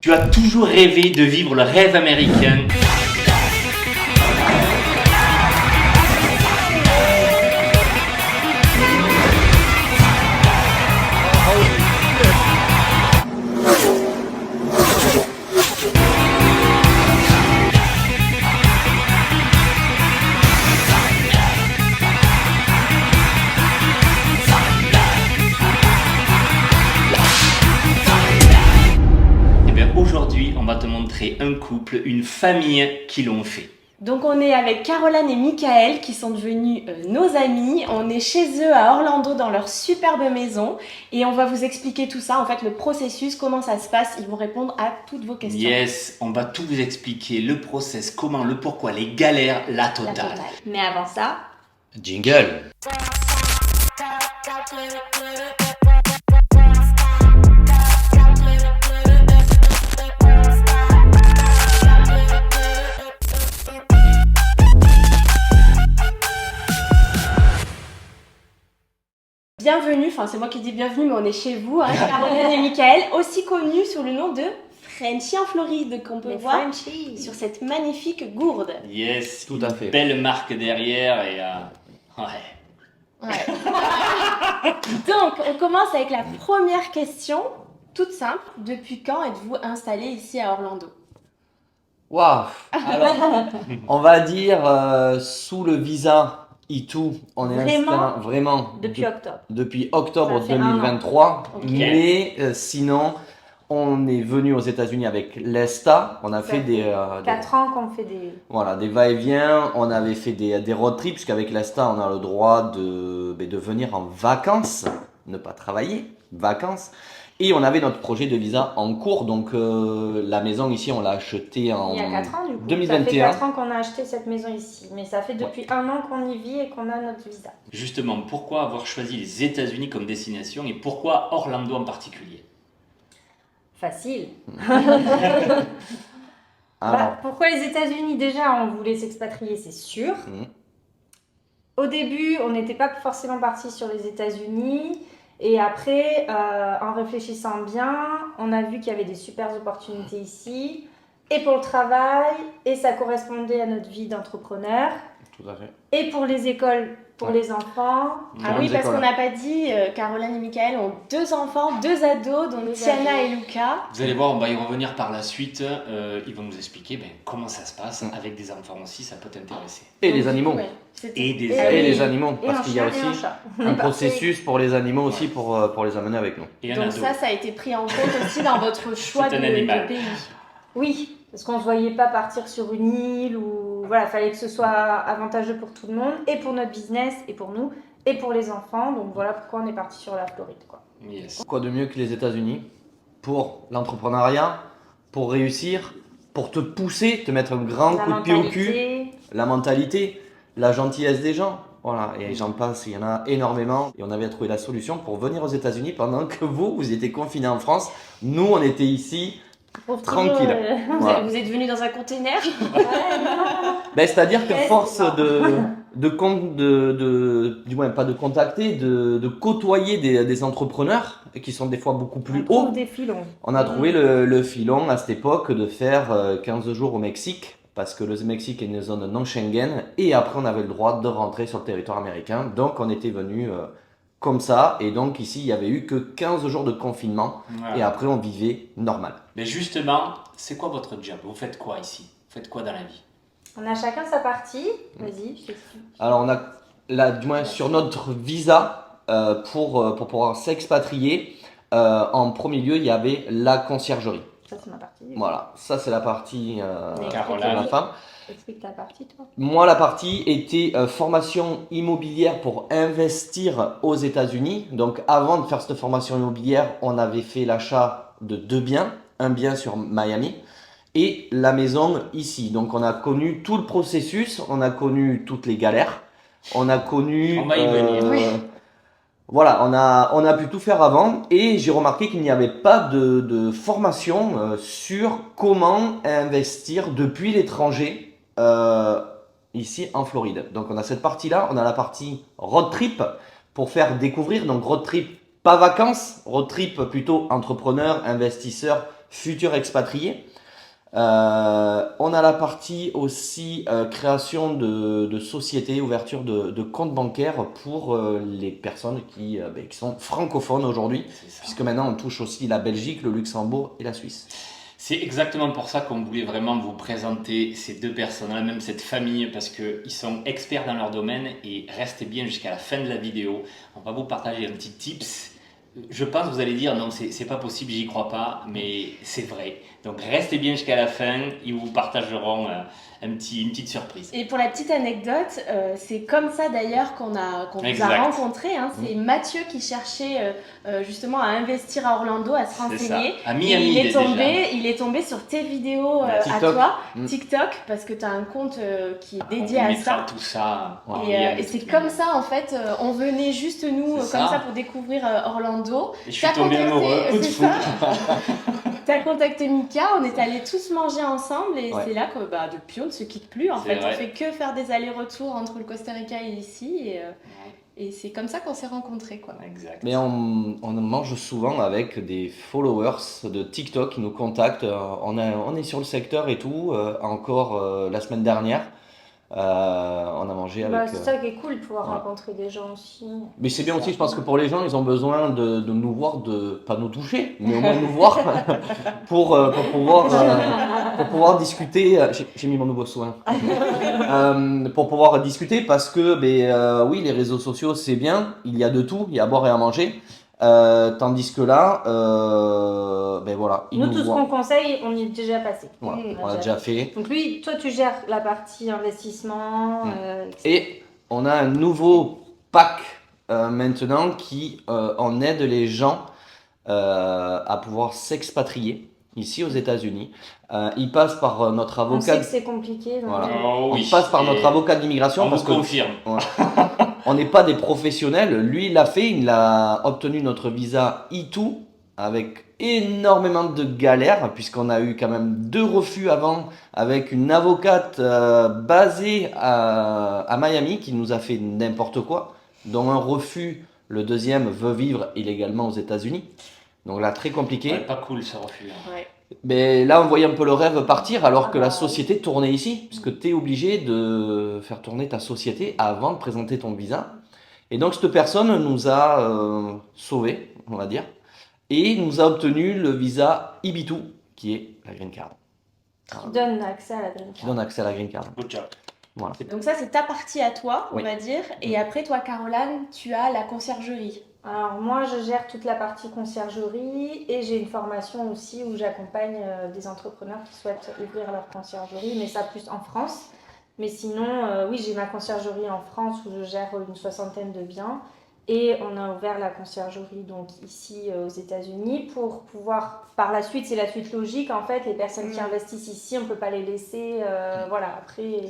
Tu as toujours rêvé de vivre le rêve américain. Aujourd'hui, on va te montrer un couple, une famille qui l'ont fait. Donc on est avec Caroline et Michael qui sont devenus nos amis. On est chez eux à Orlando dans leur superbe maison et on va vous expliquer tout ça, en fait le processus, comment ça se passe. Ils vont répondre à toutes vos questions. Yes, on va tout vous expliquer, le process, comment, le pourquoi, les galères, la totale. Mais avant ça, Jingle. Bienvenue, enfin c'est moi qui dis bienvenue mais on est chez vous, hein, Caroline et Michael, aussi connus sous le nom de Frenchy en Floride qu'on peut voir sur cette magnifique gourde. Yes, tout à fait. Belle marque derrière et ouais. Donc on commence avec la première question, toute simple. Depuis quand êtes-vous installé ici à Orlando? Waouh! Alors, on va dire sous le visa E2, on est installé vraiment depuis octobre. Depuis octobre Ça fait 2023. Okay. Mais sinon, on est venu aux États-Unis avec l'ESTA. On a fait des 4 ans qu'on fait des va-et-vient. On avait fait des road trips, puisqu'avec l'ESTA, on a le droit de venir en vacances, ne pas travailler, vacances. Et on avait notre projet de visa en cours, donc la maison ici, on l'a achetée en il y a 4 ans du coup. 2021. Ça fait 4 ans qu'on a acheté cette maison ici, mais ça fait depuis 1 an qu'on y vit et qu'on a notre visa. Justement, pourquoi avoir choisi les États-Unis comme destination et pourquoi Orlando en particulier? Facile. Alors, Pourquoi les États-Unis? Déjà, on voulait s'expatrier, c'est sûr. Au début, on n'était pas forcément parti sur les États-Unis. Et après, en réfléchissant bien, on a vu qu'il y avait des super opportunités ici, et pour le travail, et ça correspondait à notre vie d'entrepreneur, tout à fait. et pour les écoles, pour les enfants. Ah oui, parce qu'on n'a pas dit, Caroline et Michael ont 2 enfants, 2 ados, donc Tiana et Luca. Vous allez voir, on va y revenir par la suite. Ils vont nous expliquer comment ça se passe avec des enfants aussi, ça peut t'intéresser. Et les animaux. Ouais, Et des Et les animaux, Et parce un qu'il y a chien et un aussi chat. un processus pour les animaux aussi pour les amener avec nous. Et un Donc ado. ça a été pris en compte aussi dans votre choix C'est un de animal. pays. Oui, parce qu'on ne se voyait pas partir sur une île, ou voilà, il fallait que ce soit avantageux pour tout le monde, et pour notre business, et pour nous, et pour les enfants. Donc voilà pourquoi on est parti sur la Floride, quoi. Yes. Quoi de mieux que les États-Unis pour l'entrepreneuriat, pour réussir, pour te pousser, te mettre un grand coup de pied au cul, la mentalité, la gentillesse des gens. Voilà, et j'en passe, il y en a énormément. Et on avait trouvé la solution pour venir aux États-Unis pendant que vous étiez confinés en France. Nous, on était ici tranquille. Voilà. Vous êtes venus dans un container? C'est-à-dire qu'à force du moins pas de contacter, de côtoyer des entrepreneurs qui sont des fois beaucoup plus hauts, des filons. on a trouvé le filon à cette époque de faire 15 jours au Mexique, parce que le Mexique est une zone non Schengen, et après on avait le droit de rentrer sur le territoire américain, donc on était venu comme ça, et donc ici il n'y avait eu que 15 jours de confinement, Voilà. et après on vivait normal. Mais justement, c'est quoi votre job? Vous faites quoi ici? Vous faites quoi dans la vie? On a chacun sa partie. Vas-y, je t'explique. Alors on a, du moins sur notre visa, pour pouvoir s'expatrier, en premier lieu il y avait la conciergerie. Ça, c'est ma partie. Voilà, ça c'est la partie de Caroline. ma femme. Explique ta partie, toi. Moi, la partie était formation immobilière pour investir aux États-Unis. Donc, avant de faire cette formation immobilière, on avait fait l'achat de 2 biens. Un bien sur Miami et la maison ici. Donc, on a connu tout le processus, on a connu toutes les galères. On a connu... On va y venir. Voilà, on a pu tout faire avant et j'ai remarqué qu'il n'y avait pas de formation sur comment investir depuis l'étranger ici en Floride. Donc on a cette partie-là, on a la partie road trip pour faire découvrir, donc road trip pas vacances, road trip plutôt entrepreneur, investisseur, futurs expatriés. On a la partie aussi création de sociétés, ouverture de comptes bancaires pour les personnes qui sont francophones aujourd'hui, puisque maintenant on touche aussi la Belgique, le Luxembourg et la Suisse. C'est exactement pour ça qu'on voulait vraiment vous présenter ces deux personnes-là, même cette famille, parce qu'ils sont experts dans leur domaine et restez bien jusqu'à la fin de la vidéo. On va vous partager un petit tips. Je pense que vous allez dire non, c'est pas possible, j'y crois pas, mais c'est vrai. Donc restez bien jusqu'à la fin, ils vous partageront une petite surprise. Et pour la petite anecdote, c'est comme ça d'ailleurs qu'on vous a rencontré. Hein. C'est Mathieu qui cherchait justement à investir à Orlando, à se renseigner. À Miami, et il est tombé sur tes vidéos à toi, TikTok, parce que tu as un compte qui est dédié à ça. Tout ça. Et c'est comme ça en fait, on venait juste nous comme ça pour découvrir Orlando. Et je suis tombé amoureux, coup de foudre. T'as contacté Mika, on est allés tous manger ensemble et c'est là que depuis on ne se quitte plus en fait. On fait que faire des allers-retours entre le Costa Rica et ici et c'est comme ça qu'on s'est rencontrés quoi. Exact. Mais on mange souvent avec des followers de TikTok qui nous contactent. On est sur le secteur et tout. Encore la semaine dernière, on a mangé avec. C'est ça qui est cool de pouvoir rencontrer des gens aussi. Mais c'est bien aussi, je pense que pour les gens, ils ont besoin de nous voir, pas nous toucher, mais au moins nous voir pour pouvoir discuter. J'ai mis mon nouveau soin. Pour pouvoir discuter parce que, oui, les réseaux sociaux, c'est bien, il y a de tout, il y a à boire et à manger. Tandis que là, voilà. Nous, tout ce qu'on conseille, on y est déjà passé. Voilà, on l'a déjà fait. Donc lui, toi, tu gères la partie investissement. Et on a un nouveau pack maintenant qui en aide les gens à pouvoir s'expatrier ici aux États-Unis. Il passe par notre avocat. On sait que c'est compliqué. Donc... Voilà. On passe par notre avocat d'immigration. On vous confirme. On n'est pas des professionnels. Lui, il l'a fait. Il a obtenu notre visa E2 avec énormément de galères, puisqu'on a eu quand même 2 refus avant, avec une avocate basée à Miami qui nous a fait n'importe quoi, dont un refus, le deuxième veut vivre illégalement aux États-Unis. Donc là, très compliqué. Ouais, pas cool ce refus. Ouais. Mais là, on voyait un peu le rêve partir alors que la société tournait ici, puisque tu es obligé de faire tourner ta société avant de présenter ton visa. Et donc, cette personne nous a sauvés, on va dire, et nous a obtenu le visa EB2, qui est la Green Card. Qui donne accès à la Green Card. Qui donne accès à la Green Card. Good job. Voilà. Donc ça, c'est ta partie à toi, on va dire. Et après, toi, Caroline, tu as la conciergerie. Alors moi, je gère toute la partie conciergerie et j'ai une formation aussi où j'accompagne des entrepreneurs qui souhaitent ouvrir leur conciergerie, mais ça plus en France. Mais sinon, oui, j'ai ma conciergerie en France où je gère une 60aine de biens. Et on a ouvert la conciergerie donc ici aux États-Unis pour pouvoir, par la suite, c'est la suite logique en fait, les personnes qui investissent ici, on ne peut pas les laisser après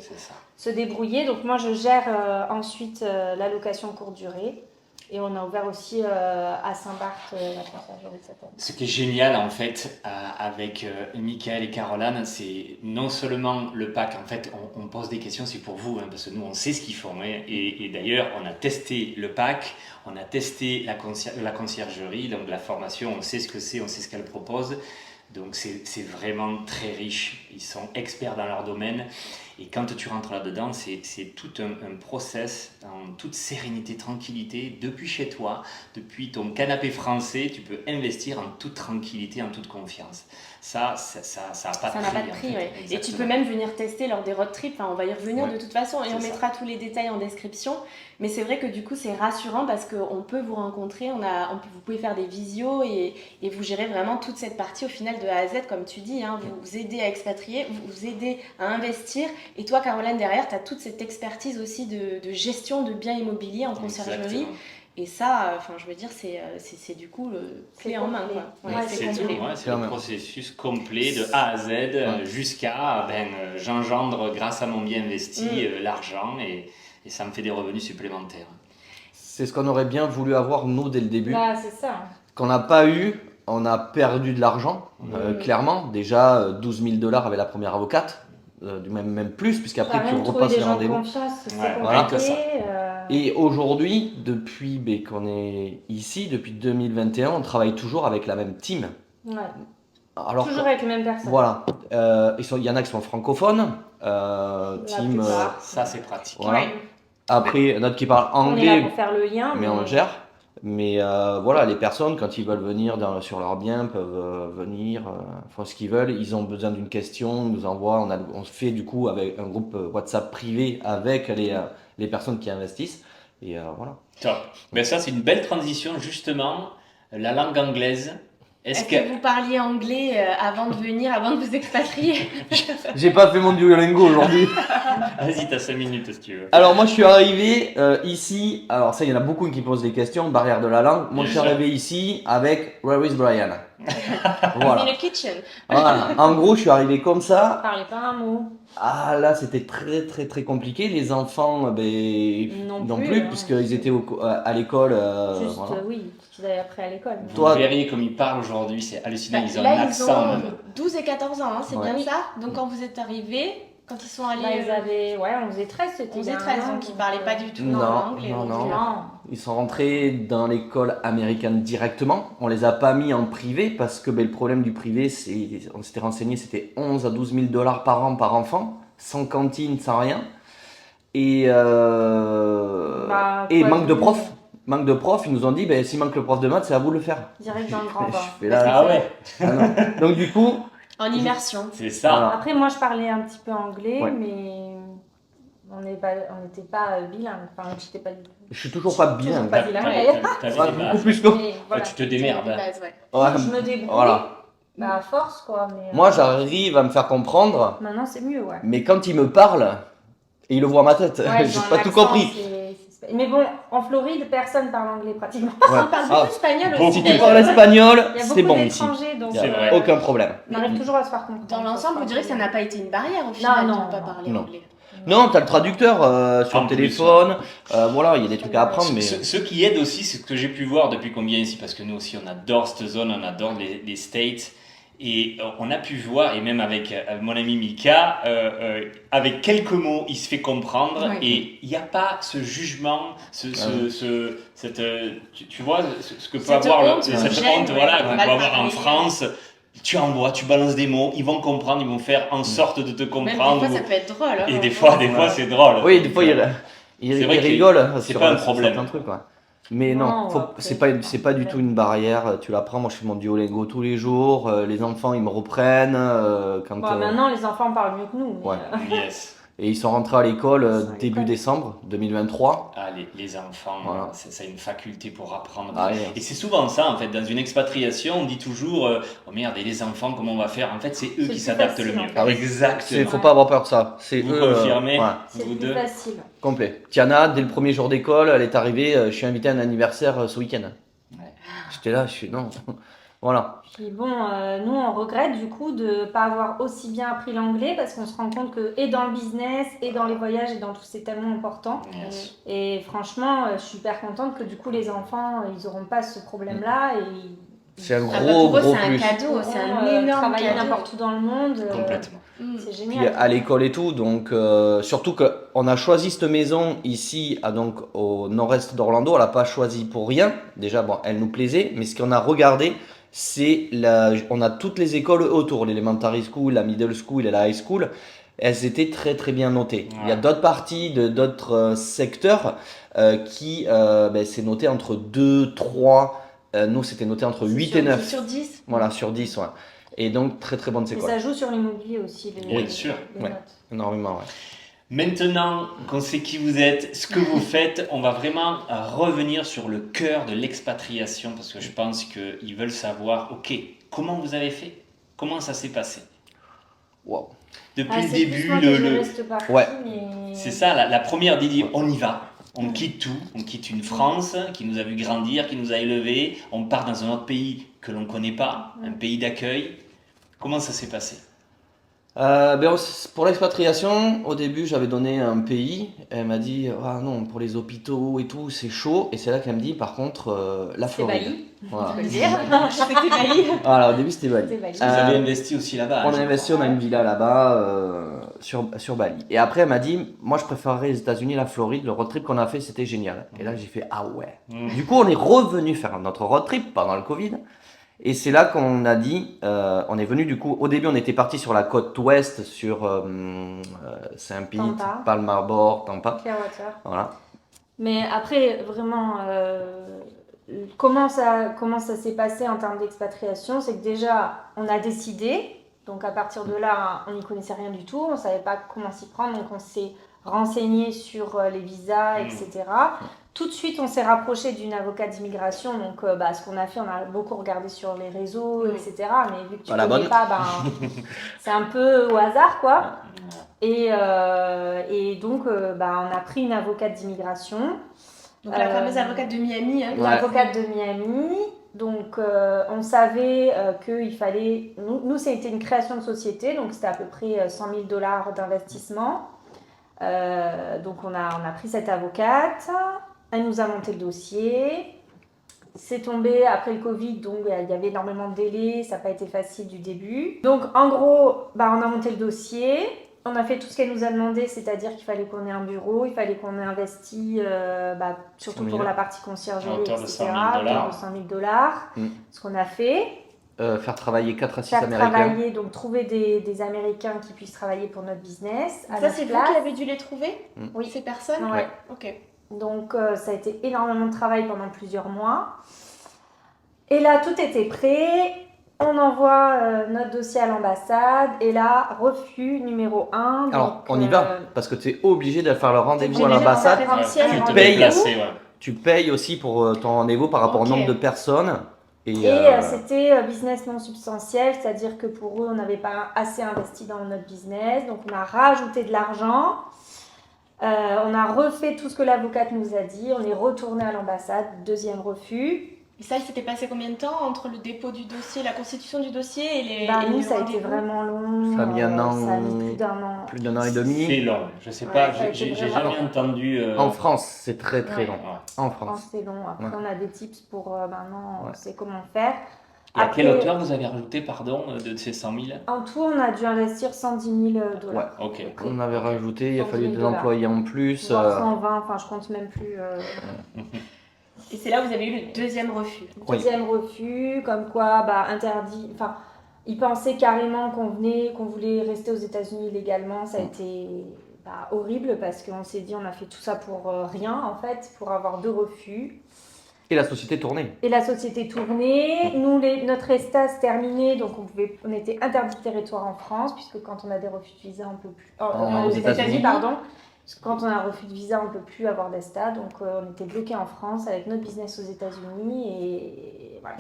se débrouiller. Donc moi je gère ensuite la location courte durée et on a ouvert aussi à Saint-Barth la conciergerie cette année. Ce qui est génial en fait avec Michael et Caroline, c'est non seulement le pack, en fait on pose des questions, c'est pour vous, parce que nous on sait ce qu'ils font. Et d'ailleurs on a testé le pack, on a testé la conciergerie, donc la formation, on sait ce que c'est, on sait ce qu'elle propose. Donc c'est vraiment très riche, ils sont experts dans leur domaine. Et quand tu rentres là-dedans, c'est tout un process en toute sérénité, tranquillité, depuis chez toi, depuis ton canapé français, tu peux investir en toute tranquillité, en toute confiance. Ça n'a pas de prix. Ouais. Et tu peux même venir tester lors des road trips, on va y revenir de toute façon et on mettra tous les détails en description. Mais c'est vrai que du coup c'est rassurant parce qu'on peut vous rencontrer, vous pouvez faire des visios et vous gérez vraiment toute cette partie au final de A à Z comme tu dis, vous aidez à expatrier, vous aidez à investir. Et toi Caroline derrière, tu as toute cette expertise aussi de gestion de biens immobiliers en conciergerie. Et ça, je veux dire, c'est du coup clé en main. Quoi. Ouais, c'est le processus complet de A à Z jusqu'à j'engendre grâce à mon bien investi l'argent et ça me fait des revenus supplémentaires. C'est ce qu'on aurait bien voulu avoir nous dès le début. C'est ça. Qu'on n'a pas eu, on a perdu de l'argent, clairement. Déjà 12 000 $ avec la première avocate, même plus, puisqu'après tu repasses les rendez-vous. Voilà. Et aujourd'hui, depuis qu'on est ici, depuis 2021, on travaille toujours avec la même team. Ouais. Alors, Toujours avec les mêmes personnes. voilà, il y en a qui sont francophones, Tim, plupart. Ça, c'est pratique. voilà. Ouais. Après, il y en a qui parlent On est là anglais, pour faire le lien. mais on le gère. Mais voilà, les personnes, quand ils veulent venir sur leur bien, peuvent venir, font ce qu'ils veulent. Ils ont besoin d'une question, ils nous envoient. On fait du coup avec un groupe WhatsApp privé avec les personnes qui investissent. Et voilà. Top. Ben ça, c'est une belle transition, justement. La langue anglaise. Est-ce que vous parliez anglais avant de venir, avant de vous expatrier? J'ai pas fait mon Duolingo aujourd'hui. Vas-y, t'as 5 minutes si tu veux. Alors moi je suis arrivé ici, alors ça il y en a beaucoup qui posent des questions, barrière de la langue. Moi je suis arrivé ici avec Where is Brian? Voilà. In the kitchen. Voilà. En gros je suis arrivé comme ça. Parlez pas un mot. Ah là c'était très très très compliqué. Les enfants non plus hein. puisqu'ils étaient à l'école. Juste, Voilà. oui, qu'ils avaient appris à l'école. Vous Toi- verriez comme ils parlent aujourd'hui, c'est hallucinant. Ils ont Là, un ils accent. ont même. 12 et 14 ans, hein, c'est Ouais. bien ça? Donc quand vous êtes arrivés, quand ils sont allés... Là, ils avaient, ouais, 11 et 13, c'était 11 il y et a 13, un an, donc ils parlaient pas du tout Non, l'anglais. non, donc, non. Non. Ils sont rentrés dans l'école américaine directement. On les a pas mis en privé parce que le problème du privé, on s'était renseigné, c'était 11 à 12 000 $ par an par enfant, sans cantine, sans rien. Et Bah, et quoi, manque de nous, profs. Manque de profs, ils nous ont dit, s'il manque le prof de maths, c'est à vous de le faire. Direct dans le grand bain. Je fais là, Ah ouais, ah non. Donc du coup, En immersion. c'est ça. Voilà. Après, moi, je parlais un petit peu anglais, Ouais. mais on n'était pas bilingue. Enfin, j'étais pas du tout. je suis toujours pas bien. Pas bilingue, d'ailleurs. T'avais Ouais, des beaucoup bases. plus que... Mais voilà. Tu te démerdes. De hein. base, ouais. Ouais. Je me débrouille. Voilà. Bah, à force, quoi. Mais, Moi, j'arrive à me faire comprendre, Maintenant, c'est mieux, ouais. mais quand ils me parlent, et ils le voient à ma tête, Ouais, j'ai dans pas tout l'accent, compris. Mais bon, en Floride, personne parle anglais pratiquement. Ouais. On parle Ah, beaucoup espagnol Beaucoup. aussi. si tu d'ailleurs. parles espagnol, Il y a c'est beaucoup bon ici. d'étrangers, donc C'est vrai. Aucun problème. on arrive toujours à se faire comprendre. Dans l'ensemble, vous direz que ça n'a pas été une barrière au final Non, de non, ne pas non. parler Non. anglais. Non, t'as le traducteur sur En le plus, téléphone. Voilà, il y a des trucs à apprendre, mais Ce qui aide aussi, c'est ce que j'ai pu voir depuis qu'on vient ici, parce que nous aussi on adore cette zone, on adore les States. Et on a pu voir, et même avec mon ami Mika, avec quelques mots, il se fait comprendre. Oui. Et il n'y a pas ce jugement, cette, tu vois, ce que peut Cette avoir honte, cette gêne, honte, ouais, voilà, on qu'on va peut le avoir en parler. France. Tu envoies, tu balances des mots, ils vont comprendre, ils vont faire en sorte de te Même comprendre. des fois, ça peut être drôle. hein. Et des fois, c'est drôle. oui, des fois Donc, il c'est vrai que rigole c'est sur pas un sur problème. certains trucs. Ouais. Mais Non, non, après, c'est pas du tout une barrière. Tu l'apprends. Moi, je fais mon Duolingo tous les jours. Les enfants, ils me reprennent quand. Bon, maintenant, les enfants parlent mieux que nous. Mais, Ouais. Yes. Et ils sont rentrés à l'école Ils sont à début l'école. décembre 2023. Ah, les enfants, Voilà. ça a une faculté pour apprendre. Ah, ouais. Et c'est souvent ça, en fait, dans une expatriation, on dit toujours oh merde, et les enfants, comment on va faire? En fait, c'est eux C'est qui plus s'adaptent facile, le en mieux. fait. Exactement. Faut pas avoir peur de ça. C'est Vous eux. confirmez Ouais, c'est Vous plus deux facile. complet. Tiana, dès le premier jour d'école, elle est arrivée. Je suis invité à un anniversaire ce week-end. Ouais. J'étais là, je suis non. Voilà. Puis bon, nous, on regrette du coup de ne pas avoir aussi bien appris l'anglais parce qu'on se rend compte que, et dans le business, et dans les voyages, et dans tout, c'est tellement important. Yes. Et franchement, je suis hyper contente que du coup, les enfants, ils n'auront pas ce problème-là. Et C'est un Ah bah, gros, pour eux, gros c'est un plus. cadeau, c'est un pourront, énorme travailler cadeau. n'importe où dans le monde. Complètement. Mm. C'est Puis génial. à l'école et tout, donc surtout qu'on a choisi cette maison ici, donc au nord-est d'Orlando. On l'a pas choisi pour rien. Déjà, bon, elle nous plaisait, mais ce qu'on a regardé, on a toutes les écoles autour, l'elementary school, la middle school et la high school. Elles étaient très très bien notées. Il y a d'autres parties de d'autres secteurs qui c'est noté entre 2, 3. Nous, c'était noté entre 8 et 9. Sur 10. Voilà, sur 10, ouais. Et donc, très très bonnes Et écoles. ça joue sur l'immobilier aussi, les, Bien sûr. les Ouais. notes. Énormément, ouais. Maintenant qu'on sait qui vous êtes, ce que vous faites, on va vraiment revenir sur le cœur de l'expatriation parce que je pense qu'ils veulent savoir, ok, comment vous avez fait? Comment ça s'est passé? Wow. Depuis Ah, le c'est début, plus moi que je reste partie, Ouais. mais- c'est ça, la première idée, on y va. On quitte tout, on quitte une France qui nous a vu grandir, qui nous a élevés, on part dans un autre pays que l'on ne connaît pas, un pays d'accueil. Comment ça s'est passé? Pour l'expatriation, au début, j'avais donné un pays. Elle m'a dit, ah non, pour les hôpitaux et tout, c'est chaud. Et c'est là qu'elle me dit, par contre, la C'est Floride. Bali. Voilà. On peut le dire. Je sais que t'es Bali. Voilà, au début, c'était Bali. C'est Bali. Vous avez investi aussi là-bas. On je a investi, on a une villa là-bas sur Bali. Et après, elle m'a dit, moi, je préférerais les États-Unis, la Floride. Le road trip qu'on a fait, c'était génial. Et là, j'ai fait, ah ouais. crois. Du coup, on est revenu faire notre road trip pendant le Covid. Et c'est là qu'on a dit, on est venu du coup, au début on était parti sur la côte ouest, sur Saint-Pete, Tampa. Palm Harbor, Tampa. Clearwater. Voilà. Mais après, vraiment, comment ça s'est passé en termes d'expatriation, c'est que déjà, on a décidé, donc à partir de là, on n'y connaissait rien du tout, on ne savait pas comment s'y prendre, donc on s'est renseigné sur les visas, etc. Tout de suite, on s'est rapproché d'une avocate d'immigration, donc ce qu'on a fait, on a beaucoup regardé sur les réseaux, etc. Mais vu que tu ne connais pas, c'est un peu au hasard, quoi. Et donc, on a pris une avocate d'immigration. Donc la fameuse avocate de Miami. Hein. L'avocate de Miami. Donc, on savait qu'il fallait... Nous, c'était une création de société, donc c'était à peu près $100 000 d'investissement. Donc, on a pris cette avocate. Elle nous a monté le dossier. C'est tombé après le Covid, donc il y avait énormément de délais. Ça n'a pas été facile du début. Donc, en gros, on a monté le dossier. On a fait tout ce qu'elle nous a demandé, c'est-à-dire qu'il fallait qu'on ait un bureau, il fallait qu'on ait investi, surtout pour la partie conciergerie, etc. De 100 000 $. Ce qu'on a fait. Faire travailler 4 à 6 Américains. Travailler, donc trouver des Américains qui puissent travailler pour notre business. Ça, c'est vous qui avez dû les trouver Oui. Ces personnes Ouais. Ok. Donc, ça a été énormément de travail pendant plusieurs mois. Et là, tout était prêt. On envoie notre dossier à l'ambassade et là, refus numéro 1. Alors, on y va, parce que tu es obligé de faire le rendez-vous à l'ambassade. Tu payes aussi pour ton rendez-vous par rapport au nombre de personnes. Et c'était business non substantiel, c'est-à-dire que pour eux, on n'avait pas assez investi dans notre business. Donc, on a rajouté de l'argent. On a refait tout ce que l'avocate nous a dit. On est retourné à l'ambassade, deuxième refus. Et ça, il s'était passé combien de temps entre le dépôt du dossier, la constitution du dossier et les nous, ça a été vraiment long. Ça a mis un an. Ça a mis plus d'un an. Plus d'un an et demi. C'est long. Je sais pas, j'ai jamais entendu. En France, c'est très très long. En France, c'est long. Après, on a des tips pour maintenant, on sait comment faire. Et à quelle hauteur vous avez rajouté, de ces 100 000 En tout, on a dû investir $110 000. Ouais. Ok. On avait rajouté, il a fallu des employés en plus. 120, enfin je compte même plus. Et c'est là où vous avez eu le deuxième refus. Deuxième refus, comme quoi interdit. Enfin, ils pensaient carrément qu'on voulait rester aux États-Unis légalement. Ça a été horrible parce qu'on s'est dit on a fait tout ça pour rien en fait, pour avoir 2 refus. Et la société tournait. Nous, notre ESTA se terminait, donc on était interdit de territoire en France, puisque quand on a des refus de visa, on peut plus. Aux États-Unis, pardon. Parce que quand on a un refus de visa, on ne peut plus avoir d'ESTA, donc on était bloqué en France avec notre business aux États-Unis et voilà.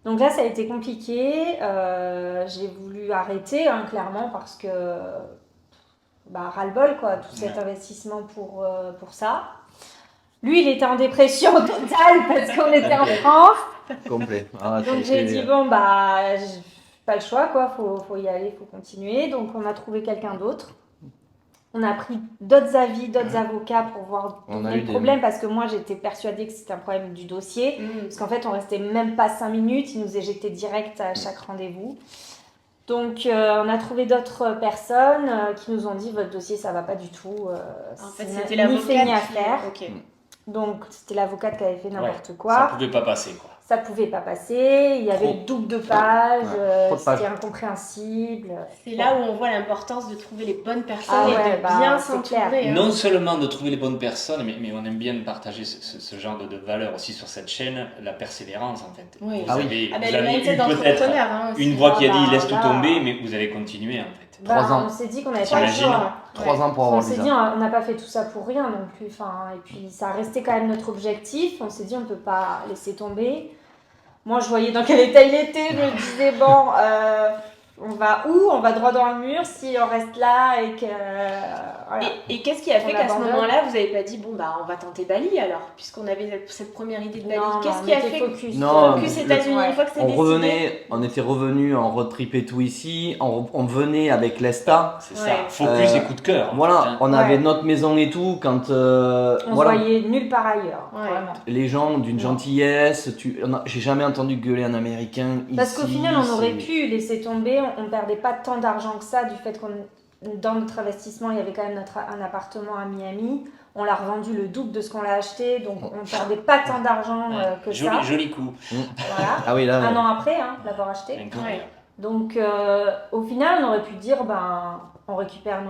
Donc là, ça a été compliqué. J'ai voulu arrêter, clairement, parce que ras-le-bol, quoi, tout cet investissement pour ça. Lui, il était en dépression totale parce qu'on était en France. Complet. Donc j'ai dit, j'ai pas le choix, quoi, faut y aller, faut continuer. Donc on a trouvé quelqu'un d'autre. On a pris d'autres avis, d'autres avocats pour voir le problème parce que moi j'étais persuadée que c'était un problème du dossier. Parce qu'en fait, on restait même pas 5 minutes, ils nous éjectaient direct à chaque rendez-vous. Donc, on a trouvé d'autres personnes qui nous ont dit votre dossier, ça va pas du tout. En fait, c'était l'avocate ni à faire. Okay. Donc, c'était l'avocate qui avait fait n'importe quoi. Ça pouvait pas passer, quoi. Ça pouvait pas passer. Il y avait le double de pages. C'était incompréhensible. C'est là où on voit l'importance de trouver les bonnes personnes et de bien s'entourer. Non seulement de trouver les bonnes personnes, mais on aime bien partager ce genre de valeurs aussi sur cette chaîne, la persévérance en fait. Oui. Vous avez eu peut-être une voix qui a dit laisse tout tomber, mais vous avez continué en fait. 3 ans. On s'est dit qu'on n'avait pas le choix. 3 ans pour avoir le visa. On s'est dit on n'a pas fait tout ça pour rien non plus. Et puis ça a resté quand même notre objectif. On s'est dit on ne peut pas laisser tomber. Moi je voyais dans quel état il était. Je me disais on va où? On va droit dans le mur si on reste là et que... Voilà. Et qu'est-ce qui a fait qu'à ce moment-là, vous n'avez pas dit, on va tenter Bali alors, puisqu'on avait cette première idée de Bali? Qu'est-ce qui a fait focus États-Unis une fois que c'est décidé? On était revenus, on road tripait tout ici, on venait avec l'ESTA. C'est ça, focus et coup de cœur. Voilà, on avait notre maison et tout, quand... on voyait nulle part ailleurs, vraiment. Les gens d'une gentillesse, j'ai jamais entendu gueuler un Américain ici. Parce qu'au final, on aurait pu laisser tomber, on perdait pas tant d'argent que ça du fait dans notre investissement, il y avait quand même un appartement à Miami. On l'a revendu le double de ce qu'on l'a acheté, donc on ne perdait pas tant d'argent que ça. Joli coup. Voilà. Ah oui, là. Un an après, l'avoir acheté. Incroyable. Donc au final, on aurait pu dire, on récupère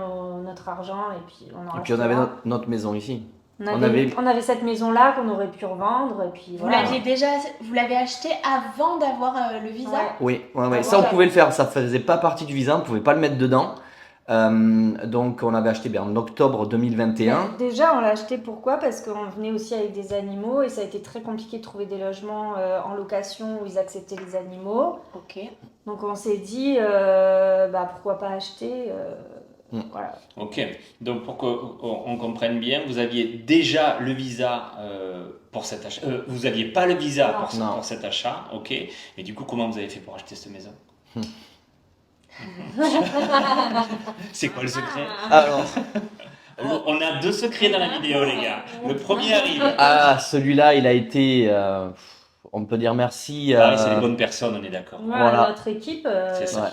notre argent et puis on en Et puis on avait notre maison ici. On avait cette maison-là qu'on aurait pu revendre et puis Vous l'avez acheté avant d'avoir le visa? Ouais. Oui, ça on pouvait le faire, ça faisait pas partie du visa, on pouvait pas le mettre dedans. Donc on avait acheté en octobre 2021. Déjà on l'a acheté pourquoi? Parce qu'on venait aussi avec des animaux et ça a été très compliqué de trouver des logements en location où ils acceptaient les animaux. Ok. Donc on s'est dit pourquoi pas acheter voilà. Ok, donc pour qu'on comprenne bien, vous aviez déjà le visa pour cet achat. Vous n'aviez pas le visa pour cet achat, ok. Mais du coup, comment vous avez fait pour acheter cette maison? C'est quoi le secret? Alors, on a 2 secrets dans la vidéo, les gars. Le premier arrive. celui-là, il a été, on peut dire merci. C'est les bonnes personnes, on est d'accord. Voilà. Notre équipe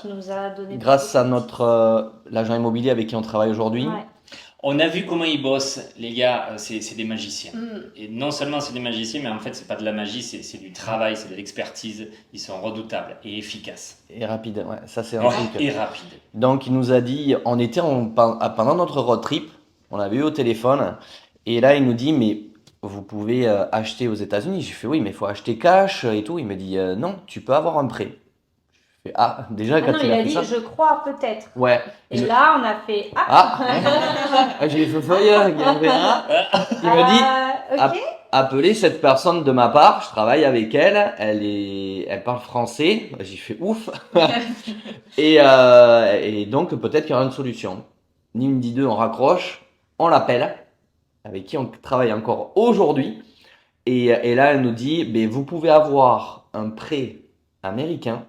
qui nous a donné. Grâce à notre l'agent immobilier avec qui on travaille aujourd'hui. Ouais. On a vu comment ils bossent, les gars, c'est des magiciens. Et non seulement c'est des magiciens, mais en fait, c'est pas de la magie, c'est du travail, c'est de l'expertise. Ils sont redoutables et efficaces. Et rapide, ouais, ça c'est un truc. Et rapide. Donc il nous a dit, on était pendant notre road trip, on l'avait eu au téléphone, et là il nous dit, mais vous pouvez acheter aux États-Unis. J'ai fait oui, mais il faut acheter cash et tout. Il me dit non, tu peux avoir un prêt. Je fais déjà quand il a dit ça, je crois peut-être. Ouais. Et là on a fait J'ai fait feuille. Il me dit ok. Appelez cette personne de ma part. Je travaille avec elle. Elle parle français. J'ai fait ouf. et donc peut-être qu'il y aura une solution. Ni une ni deux, on raccroche, on l'appelle. Avec qui on travaille encore aujourd'hui. Et là, elle nous dit, vous pouvez avoir un prêt américain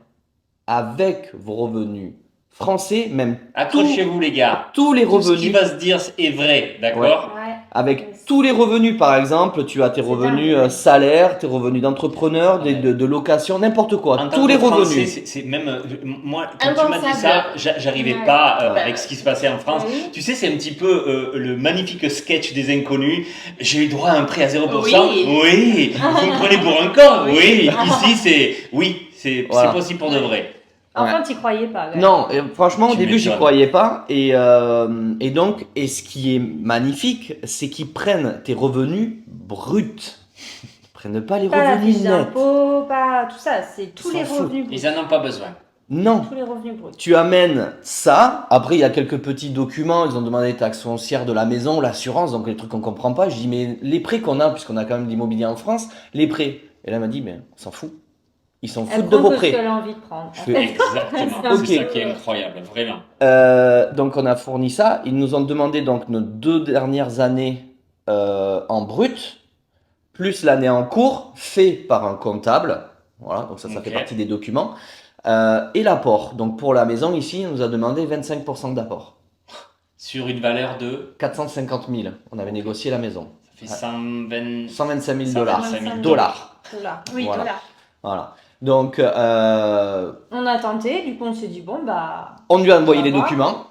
avec vos revenus français, même accrochez-vous les gars. Tous les revenus. Tout ce qui va se dire est vrai, d'accord? Ouais. Avec tous les revenus, par exemple, tu as tes revenus salaires, tes revenus d'entrepreneur, de location, n'importe quoi. En tous les revenus. Français, c'est même moi quand tu m'as dit ça, j'arrivais pas avec ce qui se passait en France. Oui. Tu sais, c'est un petit peu le magnifique sketch des inconnus. J'ai eu droit à un prêt à 0%. Oui. Vous me prenez pour un con. Oui. Ici, c'est possible pour de vrai. Enfin, t'y croyais pas. Ouais. Non, franchement, au Tu début, j'y m'étonnes. croyais pas. Et donc, ce qui est magnifique, c'est qu'ils prennent tes revenus bruts. Ils prennent pas les Pas la revenus fiche nets. d'impôt, pas tout ça. C'est tous S'en les fout. revenus bruts. Ils en ont pas besoin. Non. Tous les revenus bruts. Tu amènes ça. Après, il y a quelques petits documents. Ils ont demandé les taxes foncières de la maison, l'assurance, donc les trucs qu'on comprend pas. Je dis, mais les prêts qu'on a, puisqu'on a quand même de l'immobilier en France, les prêts. Et là, elle m'a dit, mais on s'en fout. Ils s'en foutent de vos prêts. Elle a envie de prendre. Je fais, Exactement. Ok. C'est ça qui est incroyable, vraiment. Donc, on a fourni ça. Ils nous ont demandé donc nos 2 dernières années en brut, plus l'année en cours, fait par un comptable. Voilà, donc ça fait partie des documents. Et l'apport. Donc, pour la maison, ici, on nous a demandé 25% d'apport. Sur une valeur de 450 000. On avait négocié la maison. ça fait 125 125 000 dollars. 125 000 Dollars. Oui, Voilà. dollars. Voilà. Donc, On a tenté, du coup on s'est dit on lui a envoyé On va les voir. documents.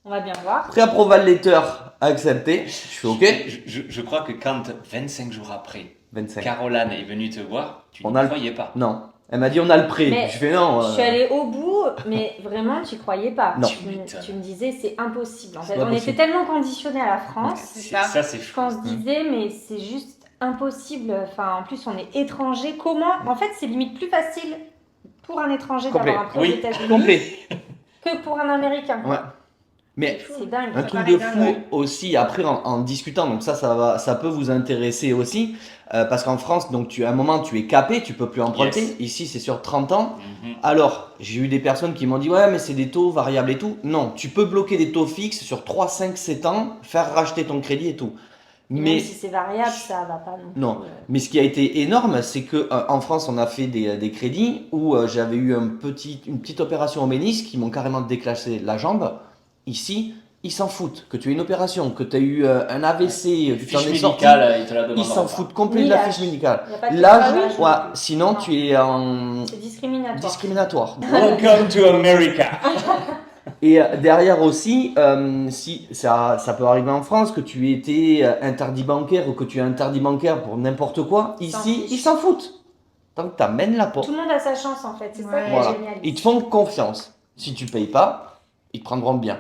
on va bien voir. Pré-approval letter accepté. Je fais OK. Je crois que quand 25 jours après, 25. Caroline est venue te voir, tu On ne a le- croyais pas. Non. Elle m'a dit on a le prêt. Mais Je fais non. Je suis allée au bout, mais vraiment tu croyais pas. Non. Tu me disais c'est impossible. En C'est fait, pas on possible. était tellement conditionnés à la France Ça, c'est fou. qu'on se disait mais c'est juste impossible. Enfin, en plus on est étranger. Comment? En fait, c'est limite plus facile pour un étranger Complet. d'avoir un prêt aux Oui. États-Unis Complet. que pour un Américain. Ouais. Mais C'est dingue. un truc de fou aussi, après en discutant, donc ça peut vous intéresser aussi, parce qu'en France, donc à un moment tu es capé, tu peux plus emprunter. Yes. Ici c'est sur 30 ans. Mhm. Alors, j'ai eu des personnes qui m'ont dit ouais mais c'est des taux variables et tout. Non, tu peux bloquer des taux fixes sur 3, 5, 7 ans, faire racheter ton crédit et tout. Même Mais si c'est variable, ça va pas non plus. non. Mais ce qui a été énorme, c'est que en France, on a fait des crédits où j'avais eu une petite opération au ménisque qui m'ont carrément déclassé la jambe. Ici, ils s'en foutent. Que tu aies une opération, que tu as eu un AVC, que tu t'en Fiche es sorti, médicale, ils te la demandent. ils s'en foutent complet Ni de la l'âge. fiche médicale. Il y a pas de L'âge, l'âge non ouais, plus. sinon Non. tu es en C'est discriminatoire. discriminatoire. Welcome to America. Et derrière aussi, si ça peut arriver en France que tu aies été interdit bancaire ou que tu es interdit bancaire pour n'importe quoi, S'en ici, fiche. ils s'en foutent. Tant que tu amènes la porte, Tout le monde a sa chance en fait, c'est ça Ouais. qui est voilà. génial. Ils te font confiance. Si tu payes pas, ils te prendront bien.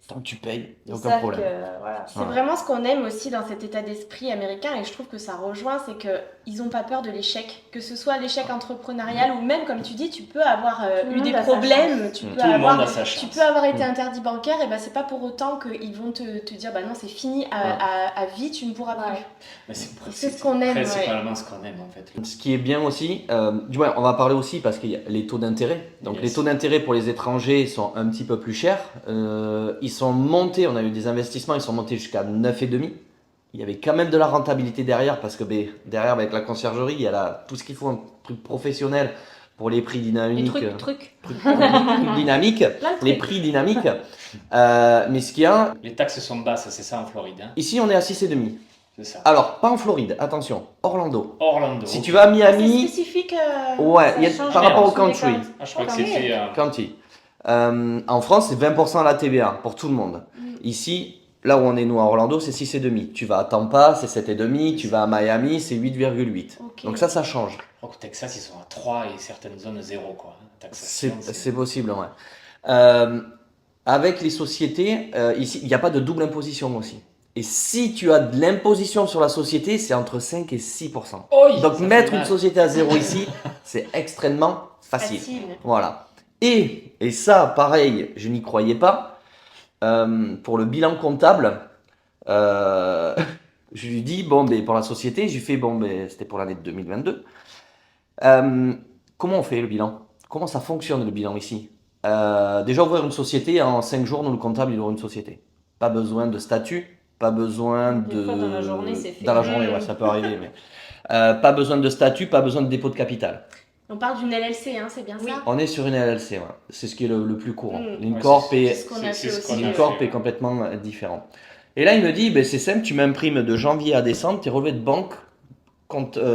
Tant que tu payes, il Ils n'y a aucun savent problème. que, voilà. C'est Ouais. vraiment ce qu'on aime aussi dans cet état d'esprit américain et je trouve que ça rejoint, c'est qu'ils n'ont pas peur de l'échec. Que ce soit l'échec entrepreneurial ou même, comme tu dis, tu peux avoir Tout le eu monde des a sa problèmes, chance. tu peux Tout le avoir, monde a sa chance. tu peux avoir été interdit bancaire et ben c'est pas pour autant qu'ils vont te dire bah non c'est fini à vie, tu ne pourras plus. Ouais. Mais C'est ce qu'on aime, principalement ce qu'on aime en fait. Ce qui est bien aussi, du moins on va parler aussi parce qu'il y a les taux d'intérêt. Donc Yes. les taux d'intérêt pour les étrangers sont un petit peu plus chers. Ils sont montés, on a eu des investissements, ils sont montés jusqu'à 9,5. Il y avait quand même de la rentabilité derrière parce que derrière avec la conciergerie, il y a tout ce qu'il faut, un truc professionnel pour les prix Les dynamiques. trucs. Dynamiques, Plein de les trucs. prix dynamiques. Mais ce qu'il y a, Les taxes sont basses, c'est ça en Floride. Hein. ici on est à 6,5. C'est ça. Alors, pas en Floride, attention, Orlando. Orlando. Si tu vas à C'est Miami, spécifique. ouais, Ça il y a, change par rapport au tous les country. cas. Ah, je crois que Ok. c'était. County. En France, c'est 20% à la TVA pour tout le monde. Ici, là où on est nous à Orlando, c'est 6,5. Tu vas à Tampa, c'est 7,5. Tu vas à Miami, c'est 8,8. Ok. Donc ça change. Je crois qu'au Texas, ils sont à 3 et certaines zones 0, quoi. C'est Taxation, c'est possible, ouais. Avec les sociétés, ici, il n'y a pas de double imposition aussi. Et si tu as de l'imposition sur la société, c'est entre 5 et 6%. Oh, Donc ça fait mettre une mal. société à zéro ici, c'est extrêmement facile. Facile. Voilà. Et ça, pareil, je n'y croyais pas. Pour le bilan comptable, je lui dis, bon, ben, pour la société, je lui fais, bon, ben, c'était pour l'année de 2022. Comment on fait le bilan? Comment ça fonctionne le bilan ici? Déjà, ouvrir une société, en 5 jours, nous, le comptable, il ouvre une société. Pas besoin de statut, pas besoin Des de... fois, dans la journée, c'est fait. Dans la journée, ouais, ça peut arriver. Mais... pas besoin de statut, pas besoin de dépôt de capital. On parle d'une LLC, hein, c'est bien Oui. ça. On est sur une LLC, ouais. C'est ce qui est le plus courant. Mm. Une Ouais, corp C'est est, ce qu'on a c'est fait ce qu'on aussi. a une fait. corp est complètement différent. Et là, il me dit, ben, c'est simple, tu m'imprimes de janvier à décembre tes relevés de banque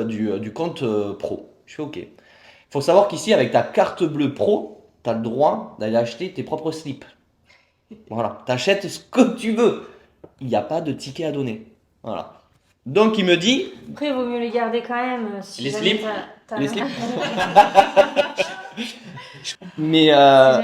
du compte pro. Je fais OK. Il faut savoir qu'ici, avec ta carte bleue pro, tu as le droit d'aller acheter tes propres slips. Voilà, tu achètes ce que tu veux. Il n'y a pas de ticket à donner. Voilà. Donc, il me dit, Après, il vaut mieux les garder quand même. Si Les jamais slips t'as- Les t'as- slips. mais Si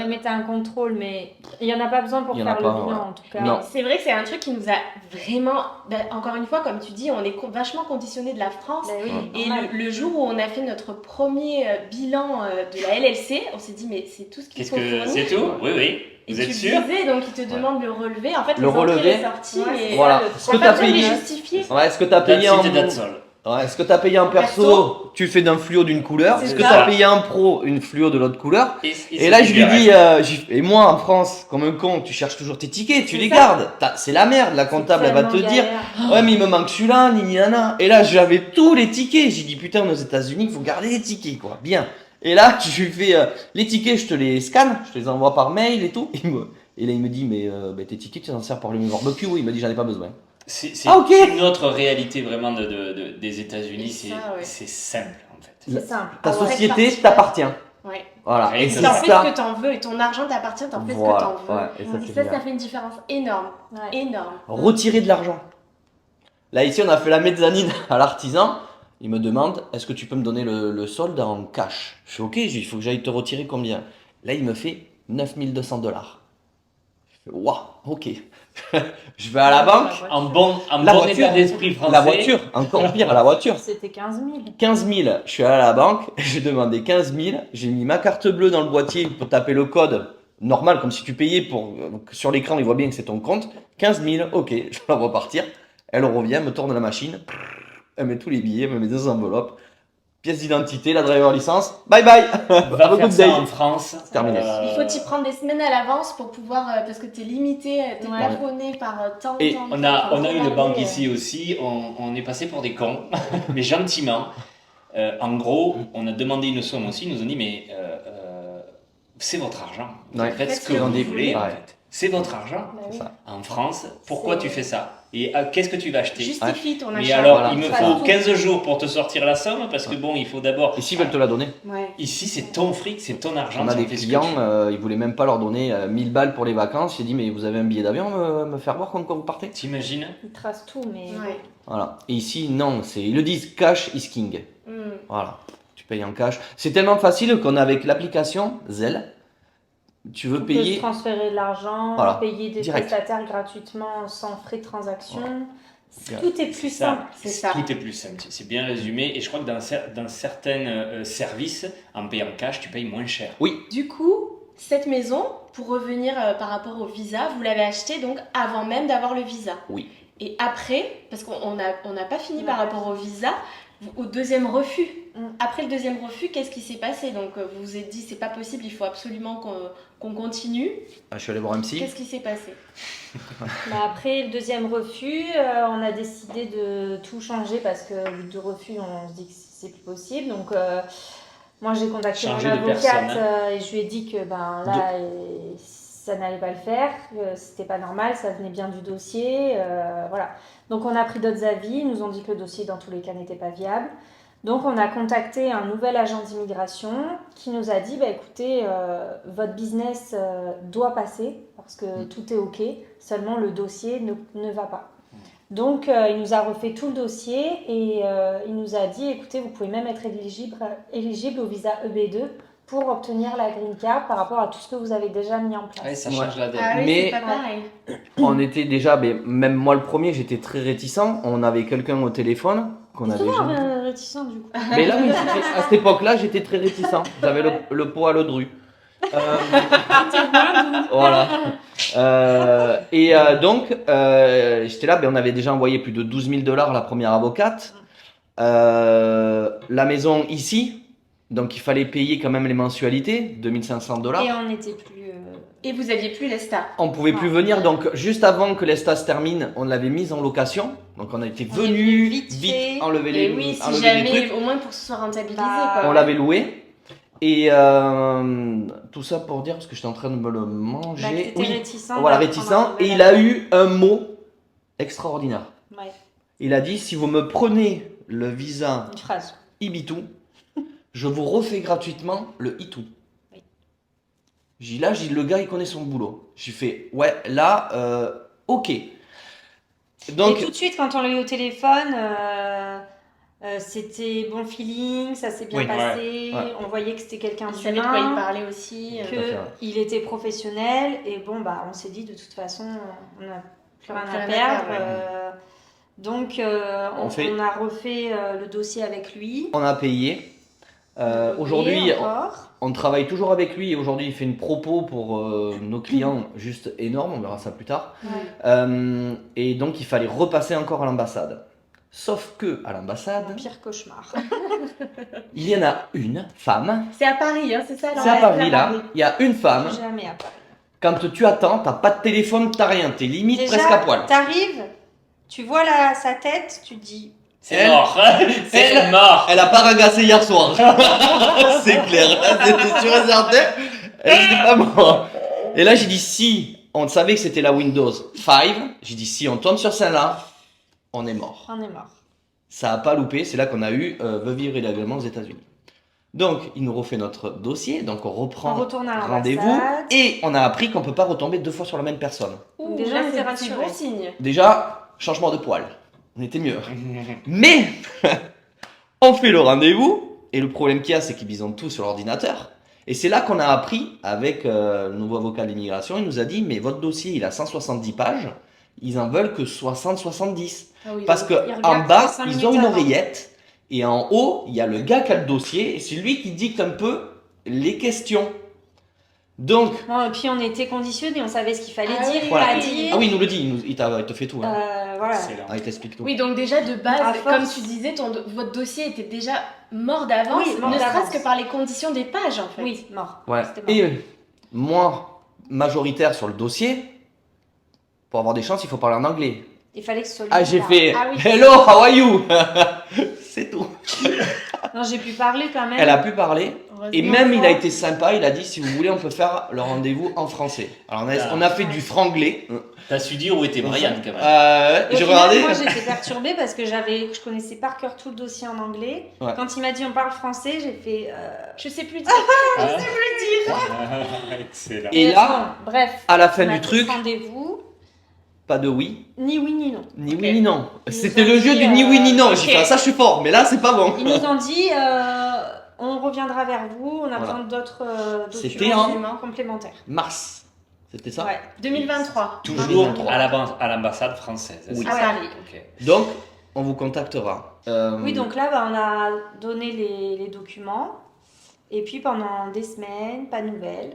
jamais t'as un contrôle, mais il n'y en a pas besoin pour Il y en a faire pas, le bilan ouais. en tout cas. Non. C'est vrai que c'est un truc qui nous a vraiment, encore une fois, comme tu dis, on est vachement conditionné de la France. Bah oui, Et normal. le jour où on a fait notre premier bilan de la LLC, on s'est dit mais c'est tout ce qu'il Qu'est-ce faut que fournir. c'est tout? Oui, oui. Et Vous tu êtes le sûr? disais, donc ils te demandent le relevé. En fait, Le les entrées, relevé, les sorties, ouais, mais voilà. t'as Ce que pas t'as besoin de les payé. justifier. Ouais, ce que tu as payé That's en... it and that's all. Ouais, ce que tu as payé en perso, perso, tu fais d'un fluo d'une couleur. c'est Ce que tu ça. as payé en pro, une fluo de l'autre couleur. Et Et là, je lui dis, et moi en France, comme un con, tu cherches toujours tes tickets, tu C'est les ça. gardes. C'est la merde, la comptable, elle va te Tellement dire, galère. ouais, mais il me manque celui-là, ni nana. Et là, j'avais tous les tickets. J'ai dit, putain, aux États-Unis, il faut garder les tickets, quoi. Bien. Et là, je lui fais, les tickets, je te les scanne, je te les envoie par mail et tout. Et là, il me dit, mais tes tickets, tu t'en sers pour allumer le barbecue. Il me dit, j'en ai pas besoin. C'est Ah, ok. une autre réalité vraiment des États-Unis. Et ça, ouais. C'est simple en fait. C'est simple. Ta Ah ouais. société Parti- t'appartient. Ouais. Voilà. Et Et c'est t'en ça. fais ce que t'en veux et ton argent t'appartient, t'en fais ce que Voilà. t'en veux. Ouais, et ça, Et c'est ça, génial. ça fait une différence énorme. Ouais. Énorme. Retirer de l'argent. Là, ici, on a fait la mezzanine à l'artisan. Il me demande, est-ce que tu peux me donner le solde en cash? Je fais OK, il faut que j'aille te retirer combien? Là, il me fait 9200 $. Je fais, waouh, OK. Je vais à la banque. En bon La voiture. état d'esprit français. La voiture, encore pire, la voiture. C'était 15 000. 15 000, je suis allé à la banque, j'ai demandé 15 000, j'ai mis ma carte bleue dans le boîtier pour taper le code normal, comme si tu payais pour sur l'écran, il voit bien que c'est ton compte. 15 000, ok, je la vois partir. Elle revient, me tourne la machine, elle met tous les billets, elle me met 2 enveloppes, pièce d'identité, la driver licence, bye bye. Va Have a faire good ça day. en France. Terminé. Il faut t'y prendre des semaines à l'avance pour pouvoir, parce que t'es limité, t'es Ouais. plafonné par temps. Et temps, on temps, a temps, une temps, banque temps. ici aussi, on est passé pour des cons, mais gentiment. En gros, on a demandé une somme aussi, ils nous ont dit, mais c'est votre argent, vous Ouais. faites ce que Faites vous ce que voulez en Ouais. fait. C'est votre argent. Bah oui. Ça. En France, pourquoi C'est- tu fais ça? Et qu'est-ce que tu vas acheter? Justifie ton Mais achat. alors, Voilà. il me Ça faut tout. 15 jours pour te sortir la somme, parce que bon, il faut d'abord... Et s'ils veulent te la donner, Ouais. Ici, c'est ton fric, c'est ton argent. on a tu en des fais ce que clients, tu veux. ils voulaient même pas leur donner 1000 balles pour les vacances. J'ai dit, mais vous avez un billet d'avion à me faire voir comme quoi vous partez? T'imagines? Ils tracent tout, mais Ouais. Voilà. Et ici, non, ils le disent, cash is king. Mm. Voilà. Tu payes en cash. C'est tellement facile qu'on a avec l'application Zelle, tu veux on peut payer. se transférer de l'argent, Voilà, payer des direct. prestataires gratuitement sans frais de transaction. Direct. Tout est plus ça. simple. C'est ça. Tout est plus simple, c'est bien résumé. Et je crois que dans certains services, en payant cash, tu payes moins cher. Du coup, cette maison, pour revenir par rapport au visa, vous l'avez achetée donc avant même d'avoir le visa. Oui. Et après, parce qu'on n'a pas fini Ouais. par rapport au visa, au deuxième refus. Mm. Après le deuxième refus, qu'est-ce qui s'est passé? Donc vous vous êtes dit, c'est pas possible, il faut absolument qu'on continue. Ah, je suis allé voir un psy. Qu'est-ce qui s'est passé? Bah, après le deuxième refus, on a décidé de tout changer parce que le deux refus, on se dit que c'est plus possible. Donc moi j'ai contacté Changer mon de avocate personne, et je lui ai dit que ben là ça n'allait pas le faire, que c'était pas normal, ça venait bien du dossier, voilà. Donc on a pris d'autres avis, ils nous ont dit que le dossier dans tous les cas n'était pas viable. Donc on a contacté un nouvel agent d'immigration qui nous a dit bah, écoutez, votre business doit passer parce que tout est OK, seulement le dossier ne va pas. Donc il nous a refait tout le dossier et il nous a dit écoutez, vous pouvez même être éligible au visa EB2 pour obtenir la green card par rapport à tout ce que vous avez déjà mis en place. Ouais, ça Ouais. change la donne. Ah oui, Mais- c'est pas pareil. On était déjà, mais même moi le premier, j'étais très réticent. On avait quelqu'un au téléphone qu'on avait Souvent jamais. réticent du coup. Mais là, oui, à cette époque-là, j'étais très réticent. J'avais le pot à l'eau dru. Voilà. Donc, j'étais là, ben, on avait déjà envoyé plus de 12 000 $ à la première avocate. La maison ici, donc il fallait payer quand même les mensualités, 2500 $. Et on n'était plus. Et vous aviez plus l'ESTA. On pouvait plus Non. venir, donc juste avant que l'ESTA se termine, on l'avait mise en location. Donc on a été On est venu venu vite, vite fait. enlever Et les, oui, si enlever les jamais, trucs. au moins pour que ce soit rentabilisé. Bah, quoi. On l'avait loué. Et tout ça pour dire, parce que j'étais en train de me le manger. Bah, t'étais Oui, réticent. voilà, de réticent. prendre un Et il nouvel a eu un mot extraordinaire. avion. Ouais, Il a dit, si vous me prenez le visa une phrase. Ibitu, je vous refais gratuitement le Itu. Oui. J'ai dit, le gars, il connaît son boulot. J'ai fait, ouais, là, ok. Donc, Et tout de suite, quand on l'a eu au téléphone, c'était bon feeling, ça s'est bien Oui, passé. ouais. On voyait que c'était quelqu'un Il savait de quoi il d'humain, parlait aussi. Tout à fait, ouais. qu'il était professionnel. Et bon, bah, on s'est dit, de toute façon, on n'a plus rien Plus à rien à perdre. perdre, Donc, On on a refait le dossier avec lui. on a payé. Et Aujourd'hui, encore. on travaille toujours avec lui et aujourd'hui il fait une propos pour nos clients juste énorme, on verra ça plus tard. Ouais. Et donc il fallait repasser encore à l'ambassade. Sauf que à l'ambassade, Mon pire cauchemar. il y en a une femme, C'est à Paris, hein, c'est ça? c'est à Paris là, il y a une femme, Jamais à Paris. quand tu attends, t'as pas de téléphone, t'as rien, t'es limite Déjà, presque à poil. t'arrives, tu vois sa tête, tu te dis C'est Elle- mort. C'est elle- mort. Elle a pas ragassé hier soir. C'est clair. C'était sûr et certain. Elle était pas morte. Et là, j'ai dit si on savait que c'était la Windows 5, j'ai dit si on tombe sur celle-là, on est mort. on est mort. Ça a pas loupé. C'est là qu'on a eu veut vivre illégalement aux États-Unis. Donc, il nous refait notre dossier. Donc, on reprend On retourne à rendez-vous. l'ambassade. Et on a appris qu'on peut pas retomber 2 fois sur la même personne. Ouh, Déjà, là, on était c'est rassurés. bon signe. Déjà, changement de poil. On était mieux. Mais on fait le rendez-vous et le problème qu'il y a, c'est qu'ils bisonnent tout sur l'ordinateur. Et c'est là qu'on a appris avec le nouveau avocat de l'immigration. Il nous a dit mais votre dossier il a 170 pages, ils en veulent que 60-70. Ah oui, Parce donc, que ils en regardent bas 5 ils ont minutes une avant. oreillette et en haut il y a le gars qui a le dossier et c'est lui qui dicte un peu les questions. Donc Bon, et puis on était conditionnés, on savait ce qu'il fallait Ah dire, oui, pas voilà. dire. Ah oui il nous le dit, il te fait tout. Hein. Voilà. Excellent. Ah, il t'explique tout. Oui, donc déjà de base, À force. comme tu disais, votre dossier était déjà mort d'avance, Oui, mort ne d'avance. serait-ce que par les conditions des pages en fait. Oui, mort. Ouais. C'était mort. Et moi, majoritaire sur le dossier, pour avoir des chances, il faut parler en anglais. Il fallait que ce soit lui Ah, qui j'ai parle. fait Ah oui. Hello, how are you? C'est tout. Non, j'ai pu parler quand même. Elle a pu parler. Heureusement. Et même, il a été sympa. Il a dit, si vous voulez, on peut faire le rendez-vous en français. Alors, on a fait du franglais. T'as su dire où était Brian quand même. Et au J'ai final, regardé. moi, j'étais perturbée parce que je connaissais par cœur tout le dossier en anglais. Ouais. Quand il m'a dit on parle français, j'ai fait. Je sais plus dire. Excellent. Et là, bon, bref. à la fin on a du pris truc, rendez-vous. pas de oui, Ni oui ni non. ni Ok. oui, ni non. Ils C'était nous ont le jeu dit, du ni oui, ni non. ok. J'ai fait, ça, je suis fort. Mais là, c'est pas bon. Ils nous ont dit on reviendra vers vous, on a besoin d'autres C'était documents complémentaires. Mars. C'était ça Ouais. 2023. Toujours 2023. à l'ambassade française. Oui. c'est À ça Paris. Ok. Donc, on vous contactera. Oui, donc là, on a donné les documents. Et puis pendant des semaines, pas de nouvelles.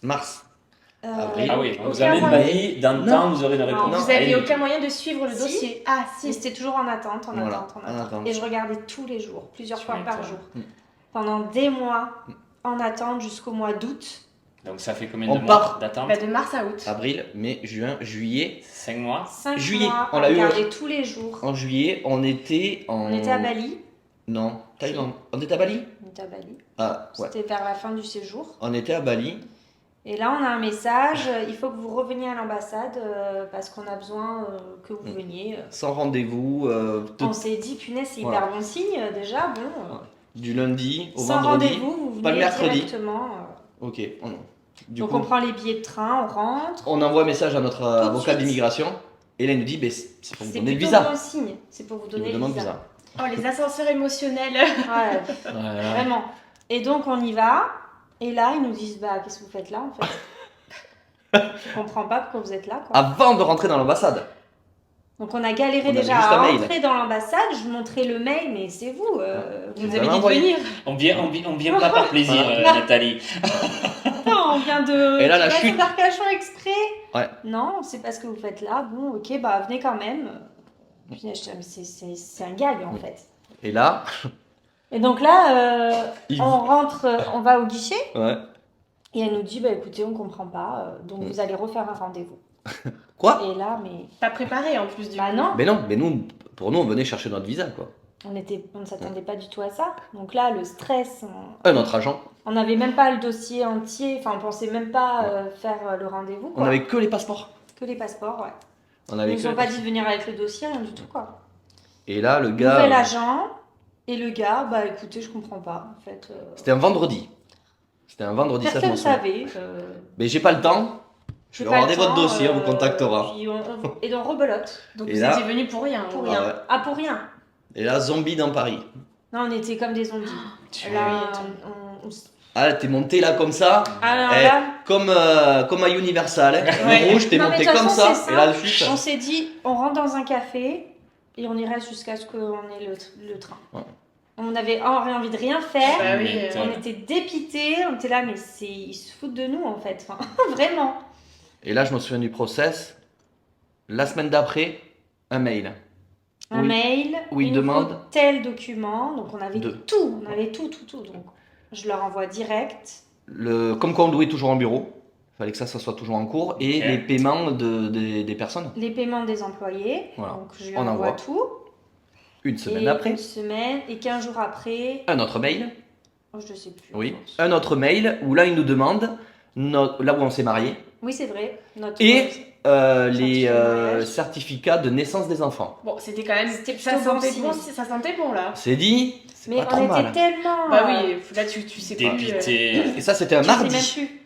Mars. Avril. Ah oui, on vous Aucun a même pas moyen. dit dans le Non. temps vous aurez une réponse. Non, Vous n'aviez Ah, aucun moyen de suivre le Si. dossier. Ah, Et si. c'était toujours en attente, en Voilà, attente, en en attente. attente. Et je regardais tous les jours, plusieurs Tu fois par m'étonnes. jour. Mm. Pendant des mois, en attente jusqu'au mois d'août. Donc ça fait combien On de mois part. d'attente Bah, de mars à août. Avril, mai, juin, juillet. 5 mois 5 Juillet, mois, on on l'a eu, regardait tous les jours. En juillet, on était en. On était à Bali. Non, Thaïlande. On était à Bali On était à Bali. Ah, ouais. C'était vers la fin du séjour. On était à Bali. Et là, on a un message, il faut que vous reveniez à l'ambassade parce qu'on a besoin que vous veniez. Sans rendez-vous. On s'est dit, punaise, c'est Voilà. hyper bon signe déjà. Bon, Du lundi au sans vendredi. rendez-vous, vous venez pas le mercredi. directement. Ok. Du Donc coup, on prend les billets de train, on rentre. on envoie un message à notre de avocat suite. d'immigration. Et là, il nous dit, c'est pour vous C'est donner le plutôt visa. bon signe. C'est pour vous Il donner vous le demande le visa. visa. Oh, les ascenseurs émotionnels. Ouais, Voilà. vraiment. Et donc on y va. Et là, ils nous disent, bah qu'est-ce que vous faites là en fait? Je comprends pas pourquoi vous êtes là. Quoi. Avant de rentrer dans l'ambassade. Donc on a galéré On avait déjà juste à un mail. entrer dans l'ambassade. Je vous montrais le mail, mais c'est vous. Vous vous nous avez avez dit de envoyé. venir. On vient pas par plaisir, Voilà. Nathalie. Non, on vient de Et là, la passer chute. d'Arcachon exprès. Ouais. Non, c'est pas ce que vous faites là. Bon, ok, bah venez quand même. Puis, je dis, mais c'est un gag en Oui. fait. Et là, Et donc là, il- on rentre, on va au guichet. ouais. Et elle nous dit, bah écoutez, on comprend pas, donc vous allez refaire un rendez-vous. Quoi Et là, mais Pas préparé en plus du bah coup. non, Mais non, mais nous, pour nous, on venait chercher notre visa, quoi. on ne s'attendait pas du tout à ça. Donc là, le stress, Notre agent. on n'avait même pas le dossier entier, enfin on pensait même pas faire le rendez-vous, On quoi. avait que les passeports. Que les passeports, ouais. On Ils avait nous que ont les pas passeports. dit de venir avec le dossier, rien du tout, quoi. Et là, le gars. Nouvel agent, et le gars, bah écoutez, je comprends pas, en fait. C'était un vendredi. C'était un vendredi, ça je Personne m'en ne souviens. savait. Mais j'ai pas le temps. Je j'ai vais pas le regarder votre temps, dossier, on vous contactera. Puis et donc rebelote. Donc Et vous là- étiez venus pour rien. Pour hein. rien. Ah ouais. Ah, pour rien. Et là, zombie dans Paris. Non, on était comme des zombies. Tu- Là, m'étonnes. Ah, t'es monté là comme ça. Alors Eh, là, comme à Universal. Hein. Ouais. Le rouge, t'es Non, mais monté de toute comme façon, ça. c'est Et là, ça. le chute. on s'est dit, on rentre dans un café et on y reste jusqu'à ce qu'on ait le train. Ouais. On avait envie de rien faire. Bah oui, m'étonnes. On était dépités, on était là, mais ils se foutent de nous en fait. Enfin, vraiment. Et là, je me souviens du process. La semaine d'après, un mail. Un Oui. mail, Oui, il nous demande. faut tel document. Donc on avait Deux. tout, on avait tout. Donc je leur envoie direct. Comme quoi on louait toujours en bureau. Il fallait que ça soit toujours en cours. Et Ok. les paiements des personnes. Les paiements des employés. Voilà. Donc je lui On envoie envoie. tout. Une semaine et après, Une semaine et 15 jours après. un autre mail. Oh, je sais plus. Oui. je pense. Un autre mail où là, il nous demande, là où on s'est marié, Oui, c'est vrai. Notre et les Certificat de mariage. certificats de naissance des enfants. Bon, c'était quand même. C'était Ça plutôt bon sentait signe. bon, ça sentait bon là. C'est dit, c'est Mais pas trop on était mal. tellement. Bah oui, là tu sais pas. Dépité. Et ça, c'était un Je sais mardi. même plus.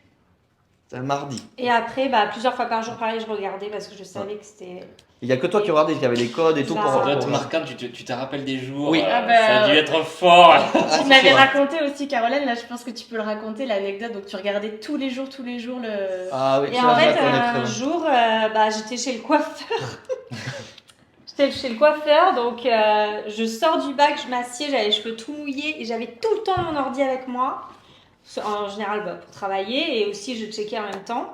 C'est un mardi. Et après, bah, plusieurs fois par jour, pareil, je regardais parce que je savais que c'était. Il y a que toi qui regardais, qu'il y avait les codes et tout Bah, pour. Ça doit être pour- marquant, tu te rappelles des jours. Oui. Ah bah, Ça a dû être fort. Ah, Tu c'est m'avais sûr. raconté aussi, Caroline, là je pense que tu peux le raconter, l'anecdote. Donc tu regardais tous les jours le. Ah oui, Et ça, en je la fait, connais très un bien. jour, bah, j'étais chez le coiffeur. J'étais chez le coiffeur, donc je sors du bac, je m'assieds, j'avais les cheveux tout mouillés et j'avais tout le temps mon ordi avec moi. En général, bah, pour travailler et aussi je checkais en même temps.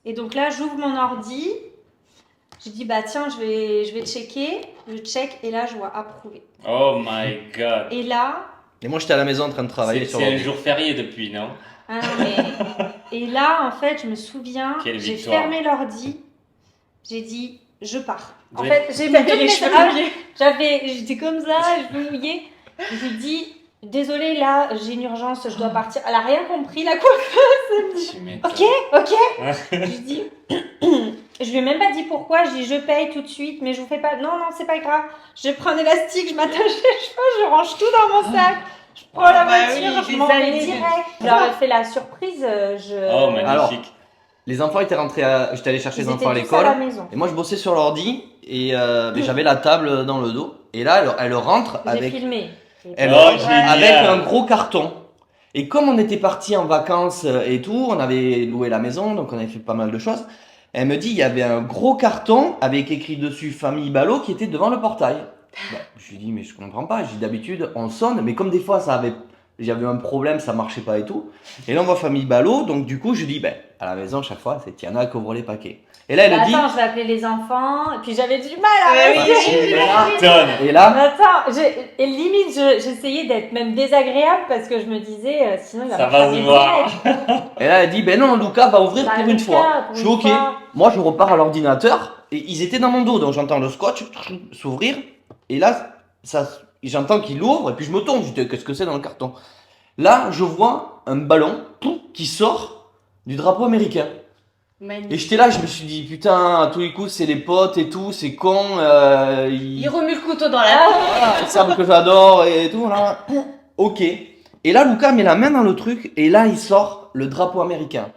Et donc là, j'ouvre mon ordi. Je dis, bah tiens, je vais checker. Je check et là, je vois approuvé. Oh my god. Et là, Et moi, j'étais à la maison en train de travailler sur C'est un l'ordi. jour férié depuis, non? ah non, mais... Et là, en fait, je me souviens, Quelle j'ai victoire. fermé l'ordi. J'ai dit, je pars. En Oui. fait, j'ai mis T'avais toutes les mes... cheveux Ah, mouillés. j'étais comme ça, je me mouillais. J'ai dit, désolée, là, j'ai une urgence, je dois partir. Elle a rien compris, la coiffeuse. Tu m'étonnes. Ok. Je dis, je lui ai même pas dit pourquoi. Je dis, je paye tout de suite, mais je vous fais pas. Non, c'est pas grave. Je prends un élastique, je m'attache les cheveux, je range tout dans mon sac. Je prends la voiture, je m'en vais direct. Je leur ai fait la surprise. Oh, magnifique. Alors, les enfants étaient rentrés j'étais allé chercher les enfants à tous l'école. à la maison. Et moi, je bossais sur l'ordi et mais j'avais la table dans le dos. Et là, elle rentre J'ai avec, filmé. elle Oh, rentre génial. avec un gros carton. Et comme on était partis en vacances et tout, on avait loué la maison, donc on avait fait pas mal de choses. Elle me dit, il y avait un gros carton avec écrit dessus Famille Ballot qui était devant le portail. Bah, je lui dis, mais je comprends pas. J'ai dit, d'habitude, on sonne, mais comme des fois, j'avais un problème, ça marchait pas et tout. Et là, on voit Famille Ballot, donc du coup, je dis, ben, à la maison, chaque fois, c'est Tiana qui ouvre les paquets. Et là, elle dit. Attends, je vais appeler les enfants. Et puis j'avais du mal à Ouais, rester. oui, Tonne. Et là, Attends, et limite, j'essayais d'être même désagréable parce que je me disais, sinon il va Ça me va faire se des voir. direct. et là, elle dit, ben non, Lucas va ouvrir Bah, pour une Lucas, fois. pour Je suis une ok. fois. Moi, je repars à l'ordinateur et ils étaient dans mon dos, donc j'entends le scotch s'ouvrir. Et là, j'entends qu'il ouvre et puis je me tourne. Je dis, qu'est-ce que c'est dans le carton? Là, je vois un ballon qui sort du drapeau américain. Magnifique. Et j'étais là, je me suis dit, putain, à tous les coups, c'est les potes et tout, c'est con. Il remue le couteau dans la Voilà, ils savent que j'adore et tout. Là. Ok. Et là, Lucas met la main dans le truc et là, il sort le drapeau américain.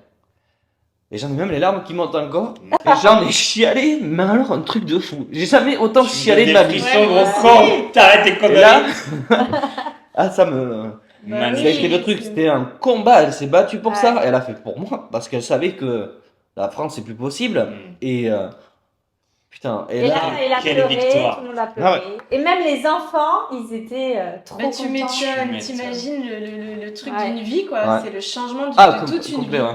Et j'en ai même les larmes qui montent encore. Et j'en ai chialé, mais alors un truc de fou. J'ai jamais autant chialé de ma vie. Frissons, Ouais, gros moi con. aussi. T'arrêtes tes Et là, conneries. ah, ça me. Bah Ça a Magnifique. été le truc, c'était un combat. Elle s'est battue pour Ouais. ça. Elle a fait pour moi parce qu'elle savait que la France c'est plus possible. Mm. Et putain. Et Et là, là, il a quelle pleuré, victoire. tout le monde a pleuré. Ah ouais. Et même les enfants, ils étaient trop Bah, tu contents. m'étonnes, m'étonnes. t'imagines le truc Ouais. d'une vie, quoi. Ouais. C'est le changement ah, de toute une complet, vie. ouais.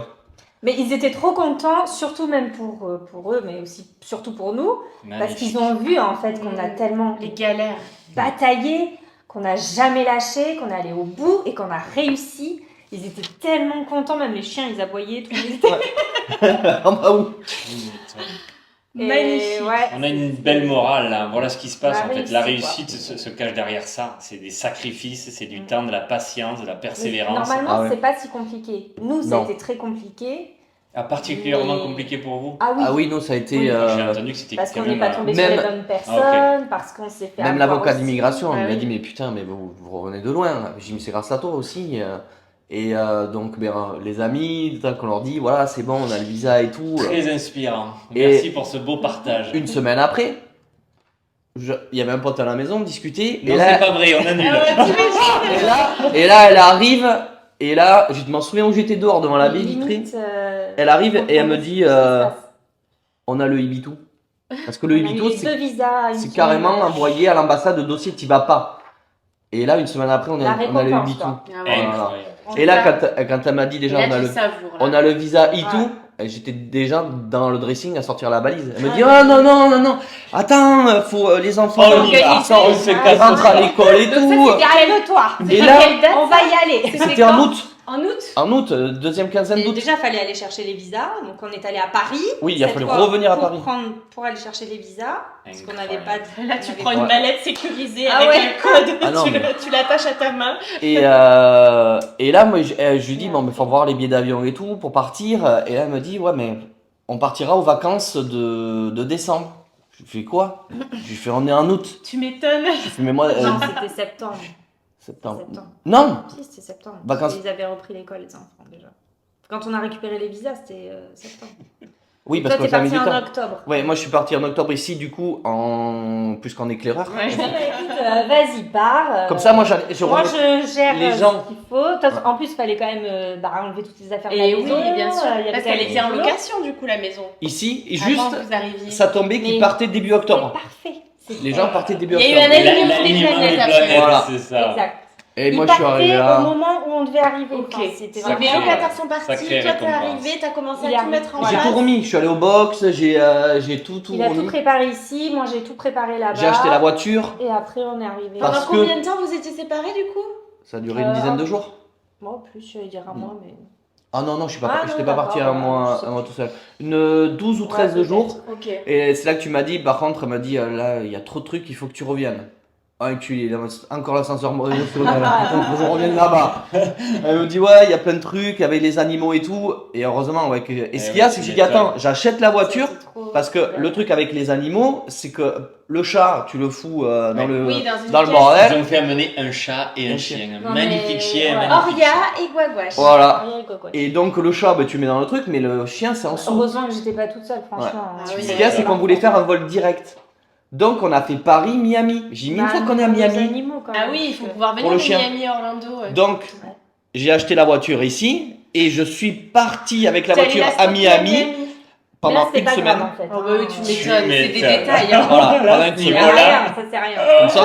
Mais ils étaient trop contents, surtout même pour eux, mais aussi surtout pour nous, parce Magnifique. qu'ils ont vu en fait qu'on a tellement Les galères. bataillé, qu'on n'a jamais lâché, qu'on est allé au bout et qu'on a réussi. Ils étaient tellement contents, même les chiens, ils aboyaient, tout le monde était- Ah bah oui. Et Magnifique. ouais, On a une belle morale là, voilà ce qui se passe La en fait. La réussite, réussite se cache derrière ça. C'est des sacrifices, c'est du temps, de la patience, de la persévérance. normalement, Ah ouais. c'est pas si compliqué. Nous, ça a Non. été très compliqué. Ah, particulièrement Mais- compliqué pour vous. Ah oui, Ah oui, non, ça a été. Oui, J'ai entendu que c'était parce quand qu'on n'est même. pas tombé même- sur les bonnes personnes, Ah, parce qu'on s'est fait Même avoir l'avocat aussi. d'immigration Ah il m'a oui. dit mais putain mais vous revenez de loin. J'ai dit mais c'est grâce à toi aussi. Et donc les amis, qu'on leur dit voilà c'est bon on a le visa et tout. Très inspirant. Et- Merci pour ce beau partage. Une semaine après, il y avait un pote à la maison, on discutait. Non, Et là, c'est pas vrai, on annule. et là, elle arrive. Et là, je m'en souviens où j'étais dehors devant la baie vitrée. Limite, Elle arrive et elle me dit ce qui se passe. on a le Ibitou. Parce que le On a eu Ibitou les deux visas, une c'est semaine carrément avant. envoyé à l'ambassade de dossier, t'y vas pas. Et là, une semaine après, on La a le récompense, Ibitou. quoi. Ah ouais. Incroyable. On Et là, va- quand elle m'a dit déjà Là, on a tu le, savoures, là. on a le visa et Ouais. tout, et j'étais déjà dans le dressing à sortir la balise. Elle me Ah dit oui. oh non, non, non, non, attends, faut les enfants Oh, on y va. ils sont- On se ils casse rentrent à ça. l'école et Donc ça, tout. c'était Calme-toi. Et C'était là, quelle date, On va y aller. c'était en quand août. En août En août, deuxième quinzaine Et d'août. déjà, il fallait aller chercher les visas. Donc, on est allé à Paris. Oui, il a cette fallu fois, revenir à pour Paris. pour aller chercher les visas. Parce qu'on n'avait Incroyable. pas de. Là, tu on avait prends pas- une Ouais. mallette sécurisée Ah avec ouais. un code, Ah non, mais- tu l'attaches à ta main. Et là, moi, je lui dis, bon, mais faut voir les billets d'avion et tout pour partir. Et là, elle me dit, ouais, mais on partira aux vacances de décembre. Je lui fais quoi? Je lui fais, on est en août. Tu m'étonnes. Je lui fais, mais moi, Non, c'était septembre. septembre. Septembre. Non! Si, c'était septembre. Vacances. Ils avaient repris l'école, les enfants, déjà. Quand on a récupéré les visas, c'était septembre. Oui, Et parce toi, que t'es ça a mis parti du en temps. octobre. Ouais, moi, je suis parti en octobre ici, du coup, plus qu'en éclaireur. Ouais. Écoute, vas-y, pars. Comme ça, moi, je Moi, remets- je gère les ce gens. qu'il faut. Toi, en plus, il fallait quand même enlever toutes les affaires de la Et oui, maison. bien sûr. Il y avait Parce quand qu'elle même était en du boulot. location, du coup, la maison. Ici, et Avant juste, que vous arriviez. ça tombait qu'ils Mais- partaient début C'est octobre. parfait. C'est Les gens partaient début Il y a eu octobre. un alignement des L'alignement planètes des après. planètes, Voilà. c'est ça. Exact. Et Ils moi, je suis partaient arrivé au là. moment où on devait arriver. Ok. Enfin, c'était Les vraiment... locataires sont partis, toi Sacrée t'es récompense. arrivé, t'as commencé Il à a- tout mettre en Voilà. J'ai place. tout remis, je suis allé au box, j'ai tout Il a tout remis. préparé ici, moi j'ai tout préparé là-bas. J'ai acheté la voiture, Et après on est arrivé. Parce Pendant que- combien de temps vous étiez séparés, du coup? ça a duré une dizaine de jours. Moi plus, je vais dire un mois, mais. Ah non, non, je Ah n'étais non, pas parti d'accord, un mois, je sais tout seul. Une 12 ou 13 Ouais, jours. Ok. Et c'est là que tu m'as dit, par contre, elle m'a dit, là, il y a trop de trucs, il faut que tu reviennes. enculé, encore l'ascenseur émotionnel, putain, faut que je revienne là-bas. Elle me dit, ouais, il y a plein de trucs avec les animaux et tout. Et heureusement, ouais, et ce qu'il y a, c'est que j'ai dit, attends, j'achète la voiture. Parce que le truc avec les animaux, c'est que le chat, tu le fous dans le caisse. bordel. Ils ont fait amener un chat et un chien. Non, Magnifique mais- chien. ouais. Magnifique Oria chat. et Guaguache. Voilà. Rien que quoi. Et donc le chat, tu mets dans le truc, mais le chien, c'est en dessous. Heureusement que j'étais pas toute seule, franchement. Ah oui, Ce qu'il y a, c'est qu'on voulait faire un vol direct. Donc on a fait Paris-Miami. J'ai mis une fois qu'on est à Miami. Ah oui, il faut pouvoir venir Pour le de chien. Miami à Orlando. Ouais. Donc j'ai acheté la voiture ici et je suis parti avec la T'es allé voiture la à stocker Miami Mais là, pendant c'était une pas semaine. grave, en fait. Oh bah oui, tu Tu m'étonnes, c'est des m'étonnes. détails. Hein. Voilà, pendant une C'est C'est semaine. voilà. rien, ça c'est rien. Comme ça,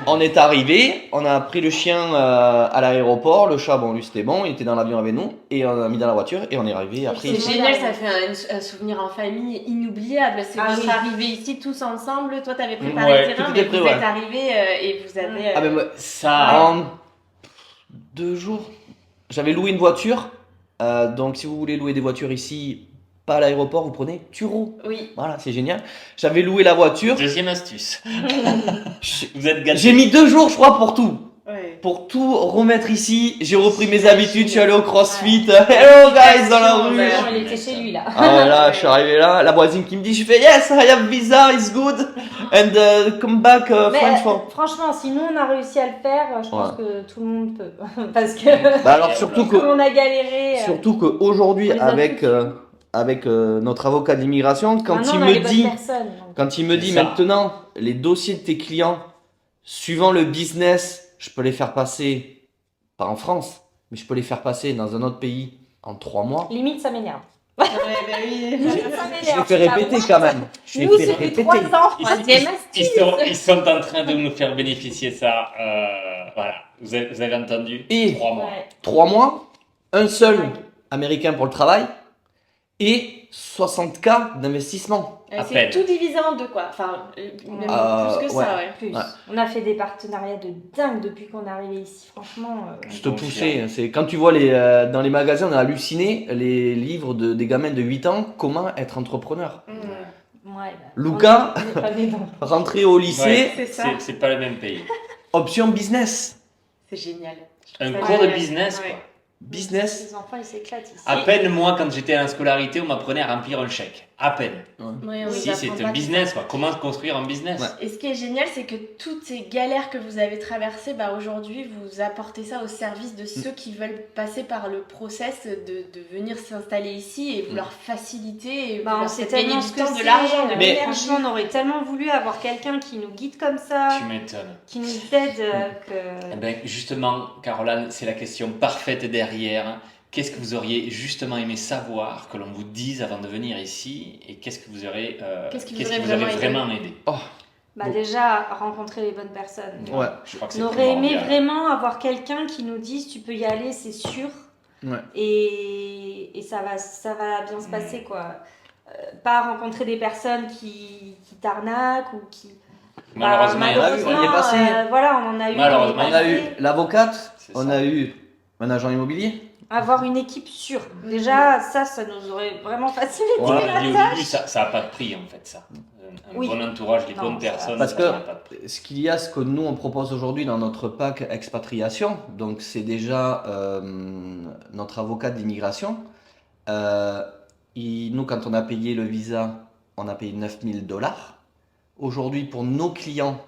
on est arrivé, on a pris le chien à l'aéroport, le chat, bon, lui c'était bon, il était dans l'avion avec nous, et on l'a mis dans la voiture, et on est arrivé après. C'est ici. génial, ça fait un souvenir en famille inoubliable. C'est Ah votre oui. arrivée ici tous ensemble. Toi, t'avais préparé Ouais, le terrain, tout mais était prêt, vous ouais. êtes arrivés et vous avez. Ah, ben, moi, Ça. en 2 jours, j'avais loué une voiture, donc si vous voulez louer des voitures ici, pas à l'aéroport, vous prenez Turo. Oui. Voilà, c'est génial. J'avais loué la voiture, Deuxième astuce. Vous êtes gâtés. j'ai mis 2 jours, je crois, pour tout. Ouais. Pour tout remettre ici, j'ai repris mes J'imagine. habitudes, je suis allé au crossfit, hello guys dans la rue. Ouais. Non, il était chez lui là. Ah ouais, là, je suis arrivé là, la voisine qui me dit, je fais yes, I have visa, it's good, and come back Mais French for. franchement, si nous on a réussi à le faire, je pense Ouais. que tout le monde peut. Parce que Bah alors surtout que, on a galéré. surtout qu'aujourd'hui on les a avec tous. avec notre avocat d'immigration, quand Maintenant, il on a me les bonnes dit, personnes, donc. quand il me dit C'est ça. maintenant les dossiers de tes clients, suivant le business, je peux les faire passer pas en France, mais je peux les faire passer dans un autre pays en 3 mois. Limite, ça m'énerve. Ouais, bah oui. Ça Je m'énerve. les fais répéter quand même. Je les Nous, fais c'était répéter. 3 ans. Troisième Ils sont en train de nous faire bénéficier ça. Voilà. Vous avez entendu Et- 3 mois. Ouais. 3 mois, un seul Ouais. américain pour le travail et 60K d'investissement. À C'est peine. tout divisé en deux, quoi. Enfin, même plus que ouais. ça, ouais. Plus. Ouais. On a fait des partenariats de dingue depuis qu'on est arrivé ici, franchement. Je te poussais, c'est quand tu vois dans les magasins, on a halluciné les livres des gamins de 8 ans, comment être entrepreneur. Ouais, Luca. on est pas né dans- Rentrer au lycée, Ouais, c'est ça. c'est pas le même pays. option business. C'est génial. Un Ça, cours ouais. de business, Ouais. quoi. Business. Les enfants, ils s'éclatent ici. À peine, moi, quand j'étais en scolarité, on m'apprenait à remplir un chèque. À peine. Ouais, on Ici, nous c'est apprend un pas business, quoi. Comment construire un business. Ouais. Et ce qui est génial, c'est que toutes ces galères que vous avez traversées, bah aujourd'hui, vous apportez ça au service de ceux qui veulent passer par le process de venir s'installer ici et vous leur faciliter et vous Bah, on leur sait faites gagner tellement du ce que temps, de c'est. l'argent, de Mais- l'énergie. Franchement, on aurait tellement voulu avoir quelqu'un qui nous guide comme ça, Tu m'étonnes. qui nous aide Eh que... ben, justement, Caroline, c'est la question parfaite derrière. Qu'est-ce que vous auriez justement aimé savoir que l'on vous dise avant de venir ici et qu'est-ce que vous aurez, Qu'est-ce qui qu'est-ce vous qui aurait vous aurait vraiment vraiment aidé? Bah Bon. déjà, rencontrer les bonnes personnes. Ouais. Je crois que c'est On aurait aimé primordial. vraiment avoir quelqu'un qui nous dise tu peux y aller, c'est sûr. Ouais. Et ça va bien se passer quoi. Pas rencontrer des personnes qui t'arnaquent ou qui. Malheureusement, il y en a eu. on y est passé. Voilà, on en a eu. Malheureusement, on On est a passé. eu l'avocate, C'est on ça. a eu un agent immobilier. Avoir une équipe sûre. Déjà, ça nous aurait vraiment facilité Comme on la a dit au tâche. début, ça n'a pas de prix en fait, ça. Un Oui. bon entourage, les Non, bonnes ça- personnes, Parce ça que- n'a pas de prix. Ce qu'il y a, ce que nous on propose aujourd'hui dans notre pack expatriation, donc c'est déjà notre avocat d'immigration. Nous, quand on a payé le visa, on a payé 9 000 $. Aujourd'hui, pour nos clients,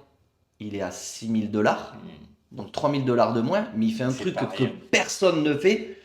il est à 6 000 $. Donc 3 000 $ de moins, mais il fait un C'est truc pas que rien. personne ne fait.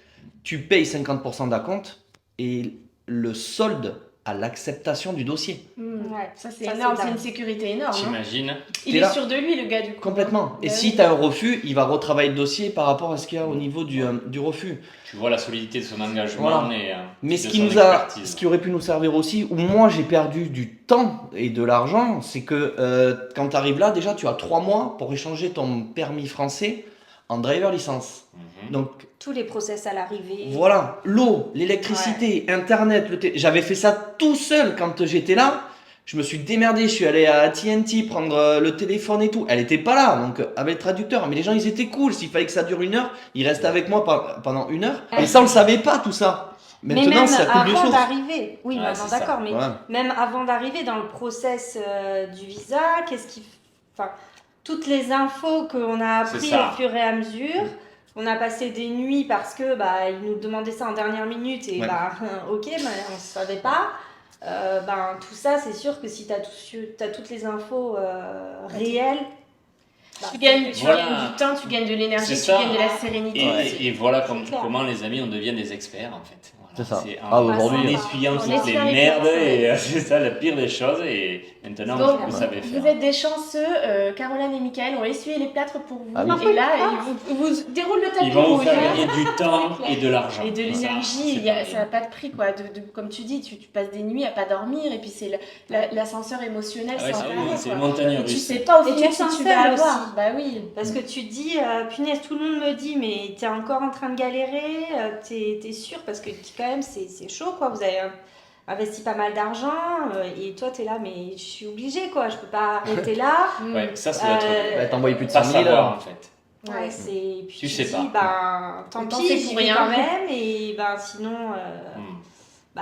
Tu payes 50% d'acompte et le solde à l'acceptation du dossier. Ouais, Ça, c'est ça, énorme, c'est c'est une dingue. sécurité énorme. hein. T'imagines? Il T'es est là. sûr de lui, le gars, du coup. Complètement. Et Bah si oui. tu as un refus, il va retravailler le dossier par rapport à ce qu'il y a au niveau du refus. Tu vois la solidité de son engagement Voilà. et Mais de ce qui, son nous a, expertise. ce qui aurait pu nous servir aussi, où moi j'ai perdu du temps et de l'argent, c'est que quand tu arrives là, déjà tu as 3 mois pour échanger ton permis français en driver licence. Mhm. Donc Tous les process à l'arrivée. voilà, l'eau, l'électricité, Internet, j'avais fait ça tout seul quand j'étais là. Je me suis démerdé, je suis allé à AT&T prendre le téléphone et tout. Elle était pas là, donc avec le traducteur. Mais les gens, ils étaient cool. S'il fallait que ça dure 1 heure, ils restaient avec moi pendant 1 heure. Et ça, on le savait pas tout ça. Mais Maintenant, même ça coule de avant source. d'arriver, oui, Ouais, maintenant c'est ça. d'accord, mais Ouais. même avant d'arriver dans le process du visa, qu'est-ce qui. Enfin, toutes les infos qu'on a C'est appris ça. au fur et à mesure. On a passé des nuits parce que ils nous demandaient ça en dernière minute et Ouais. ok, on ne savait pas. Tout ça, c'est sûr que si tu as toutes les infos réelles, Tu gagnes Voilà. du temps, tu gagnes de l'énergie, tu C'est ça. gagnes de la sérénité. Et voilà C'est clair. comment les amis on devient des experts en fait. Voilà. C'est ça. En Aujourd'hui, en essuyant en toutes les essuyant les merdes plats, et c'est ça la pire des choses et maintenant Donc, vous savez faire. vous êtes des chanceux, Caroline et Michael ont essuyé les plâtres pour vous. Ah oui. Et là, ils vous déroulent le tapis Ils vont vous rouge. faire gagner du temps et de l'argent. Et de Ça, l'énergie, c'est ça n'a pas de prix quoi. Comme tu dis, tu passes des nuits à pas dormir et puis c'est l'ascenseur émotionnel Ah ouais, sans c'est arrêt, c'est quoi. une montagne Et tu russe. sais pas au Et tu final te si sens tu seule vas avoir. aussi. Bah oui. parce que tu te dis, punaise, tout le monde me dit, mais t'es encore en train de galérer, t'es sûr, parce que quand même, c'est chaud, quoi. Vous avez investi pas mal d'argent, et toi, t'es là, mais je suis obligée, quoi. Je peux pas arrêter là. Ouais, ça doit être Bah, t'envoies plus de pas 100 000. savoir en fait. Ouais, c'est. Puis Tu tu sais te pas. dis, tant Autant pis, c'est j'y pour vais rien. quand même, et sinon, Hmm.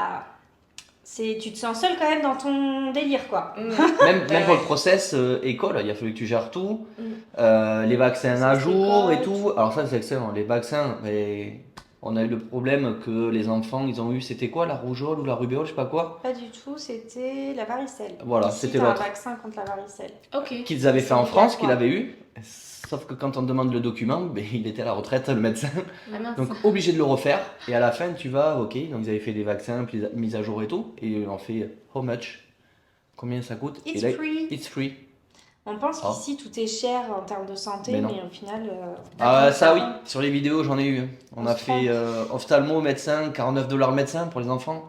tu te sens seule quand même dans ton délire, quoi. Même Ouais, pour ouais. le process école, il a fallu que tu gères tout. Mm. Les vaccins à Process jour et école, tout. Alors ça c'est excellent. Les vaccins, mais on a eu le problème que les enfants, ils ont eu, c'était quoi, la rougeole ou la rubéole, je sais pas quoi. Pas du tout, c'était la varicelle. Voilà, Ici, c'était t'as un l'autre. vaccin contre la varicelle. Ok. Qu'ils avaient fait en C'est France, qu'il obligatoire. avait eu. Sauf que quand on demande le document, ben, il était à la retraite, le médecin. Ah mince. Donc obligé de le refaire. Et à la fin, tu vas, ok, donc ils avaient fait des vaccins, puis mis à jour et tout. Et on fait, how much? Combien ça coûte? It's et là, free. it's free. On pense Ah. qu'ici tout est cher en termes de santé, Mais mais, non. au final. Ah ça oui, sur les vidéos j'en ai eu. On a se fait ophtalmo, médecin, 49 $ médecin pour les enfants.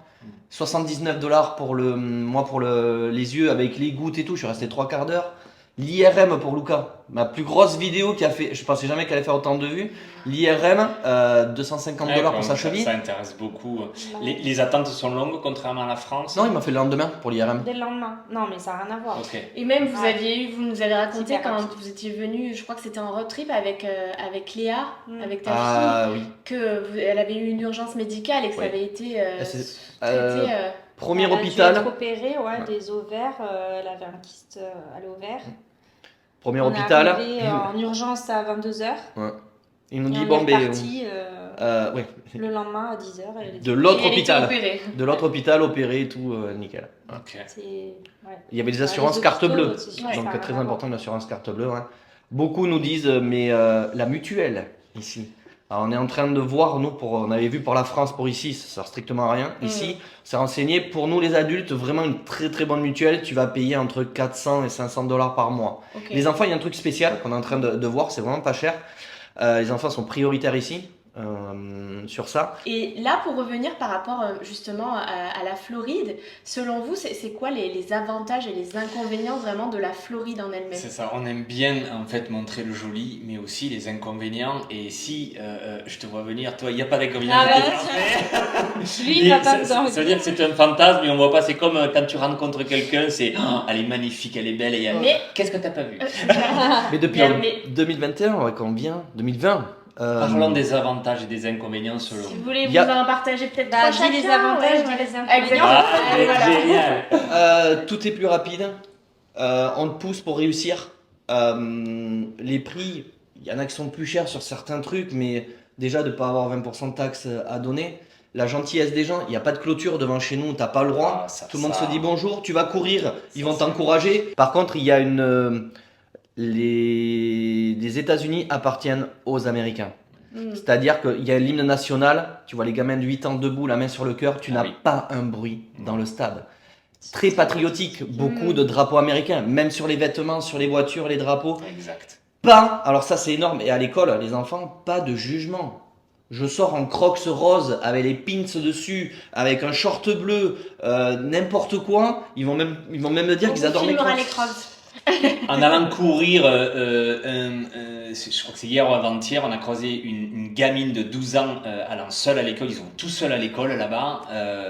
79 $ pour les yeux avec les gouttes et tout, je suis resté 3 quarts d'heure. L'IRM pour Luca, ma plus grosse vidéo qui a fait, je pensais jamais qu'elle allait faire autant de vues. L'IRM, 250 $ pour sa cheville. Ça intéresse beaucoup. Les attentes sont longues contrairement à la France. Non, il m'a fait le lendemain pour l'IRM. Dès le lendemain. Non, mais ça n'a rien à voir. Ok. Et même vous Ouais. nous avez raconté Super quand rapide. vous étiez venu, je crois que c'était en road trip avec Léa, Mm. avec ta Ah oui. fille, elle avait eu une urgence médicale et que ça Oui. avait été C'est- traité. Premier Elle a dû hôpital. être opérée, des ovaires. Elle avait un kyste à l'ovaire. Premier On est hôpital. arrivé en urgence à 22h. Ils nous Et dit on bon est ben. reparti Ouais. le lendemain à 10h. De l'autre Et elle était hôpital. opérée. De l'autre hôpital opéré et tout, nickel. Ok. Il y avait des Ouais, assurances les carte hôpitaux, bleue. c'est sûr, Ouais, ça Donc a rien très à voir. important l'assurance carte bleue. Hein. Beaucoup nous disent mais la mutuelle ici. Alors, on est en train de voir, nous, on avait vu pour la France, pour ici, ça sert strictement à rien. Ici, c'est renseigné pour nous les adultes, vraiment une très très bonne mutuelle. Tu vas payer entre 400 et 500 $ par mois. Ok. Les enfants, il y a un truc spécial qu'on est en train de voir, c'est vraiment pas cher. Les enfants sont prioritaires ici sur ça. Et là, pour revenir par rapport justement à la Floride, selon vous, c'est quoi les avantages et les inconvénients vraiment de la Floride en elle-même? C'est ça, on aime bien en fait montrer le joli, mais aussi les inconvénients. Et si je te vois venir, toi, il n'y a pas d'inconvénients. Ah je t'ai bah, parfait. Lui, il Et va pas ça besoin. veut dire que c'est un fantasme, mais on voit pas. C'est comme quand tu rencontres quelqu'un, c'est elle est magnifique, elle est belle. Et Mais- qu'est-ce que t'as pas vu? Mais depuis Mais- 2021, ouais, combien 2020 Parlons des avantages et des inconvénients selon. Si vous voulez Il y a- vous en partager peut-être Bah, trois dis les chacun, avantages, ouais, dis ouais. les inconvénients. Exactement. Ah, Ouais, voilà. génial. Tout est plus rapide. On te pousse pour réussir. Les prix, il y en a qui sont plus chers sur certains trucs, mais déjà de ne pas avoir 20% de taxes à donner. La gentillesse des gens, il n'y a pas de clôture devant chez nous, tu n'as pas le droit. Ah, ça, Tout le monde ça. se dit bonjour, tu vas courir, ils vont Ça. t'encourager. Par contre, il y a les États-Unis appartiennent aux Américains. Mm. C'est-à-dire qu'il y a l'hymne national, tu vois les gamins de 8 ans debout, la main sur le cœur, tu Ah n'as oui. pas un bruit dans le stade. Très patriotique, beaucoup de drapeaux américains, même sur les vêtements, sur les voitures, les drapeaux. Exact. Pas, alors ça c'est énorme, et à l'école, les enfants, pas de jugement. Je sors en crocs rose avec les pins dessus, avec un short bleu, n'importe quoi. Ils vont même me dire On qu'ils vous adorent mes filmera crocs. les crocs. En allant courir, je crois que c'est hier ou avant-hier, on a croisé une gamine de 12 ans allant seule à l'école. Ils sont tout seuls à l'école là-bas,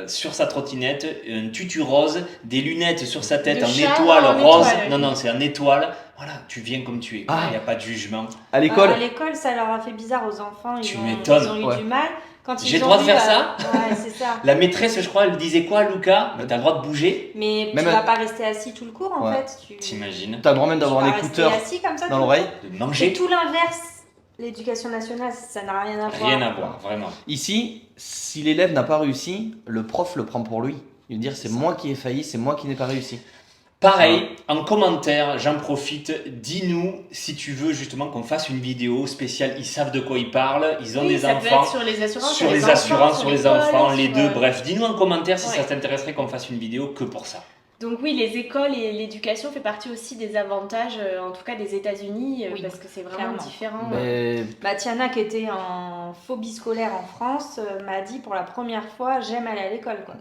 sur sa trottinette, un tutu rose, des lunettes sur sa tête Le en chat étoile en rose. étoile, oui. Non, c'est en étoile. Voilà, tu viens comme tu es. Il Ah. n'y a pas de jugement. À l'école, À l'école, ça leur a fait bizarre aux enfants. Tu Ils ont m'étonnes, eu ouais. du mal. Quand J'ai ils le ont droit de vu, faire ça Ouais, c'est ça. La maîtresse, je crois, elle disait quoi, Luca? T'as le droit de bouger? Mais Même tu vas pas rester assis tout le cours en Ouais. fait. T'imagines? T'as le droit même Tu d'avoir vas un rester écouteur assis comme ça dans tout le l'oreille. temps. De C'est manger? tout l'inverse. L'éducation nationale, ça n'a rien à voir. Rien à voir, vraiment. Ici, si l'élève n'a pas réussi, le prof le prend pour lui. Il veut dire c'est moi qui ai failli, c'est moi qui n'ai pas réussi. Pareil, en commentaire, j'en profite, dis-nous si tu veux justement qu'on fasse une vidéo spéciale. Ils savent de quoi ils parlent, ils ont Oui, des ça peut enfants. être sur les assurances, Sur les assurances, sur les l'école, enfants, les sur, deux, bref. Dis-nous en commentaire si Ouais. ça t'intéresserait qu'on fasse une vidéo que pour ça. Donc oui, les écoles et l'éducation fait partie aussi des avantages, en tout cas des États-Unis, Oui, parce que c'est vraiment clairement. différent. Mais Bah, Tiana, qui était en phobie scolaire en France, m'a dit pour la première fois j'aime aller à l'école. Quoi.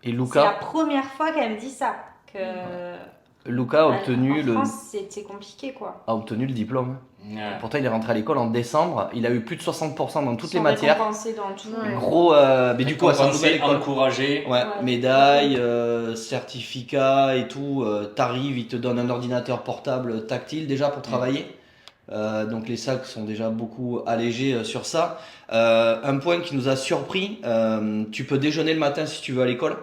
et C'est la Luca, première fois qu'elle me dit ça. Que Luca a obtenu en le France, c'était compliqué quoi. diplôme. Ouais. Pourtant, il est rentré à l'école en décembre. Il a eu plus de 60% dans toutes Ils les sont matières. récompensés dans tout. Ouais. Gros, mais du coup, à sa nouvelle Récompensé, école. encouragé. Ouais, Ouais. médaille, certificat et tout. T'arrives, ils te donnent un ordinateur portable tactile déjà pour travailler. Donc les sacs sont déjà beaucoup allégés sur ça. Un point qui nous a surpris, tu peux déjeuner le matin si tu veux à l'école.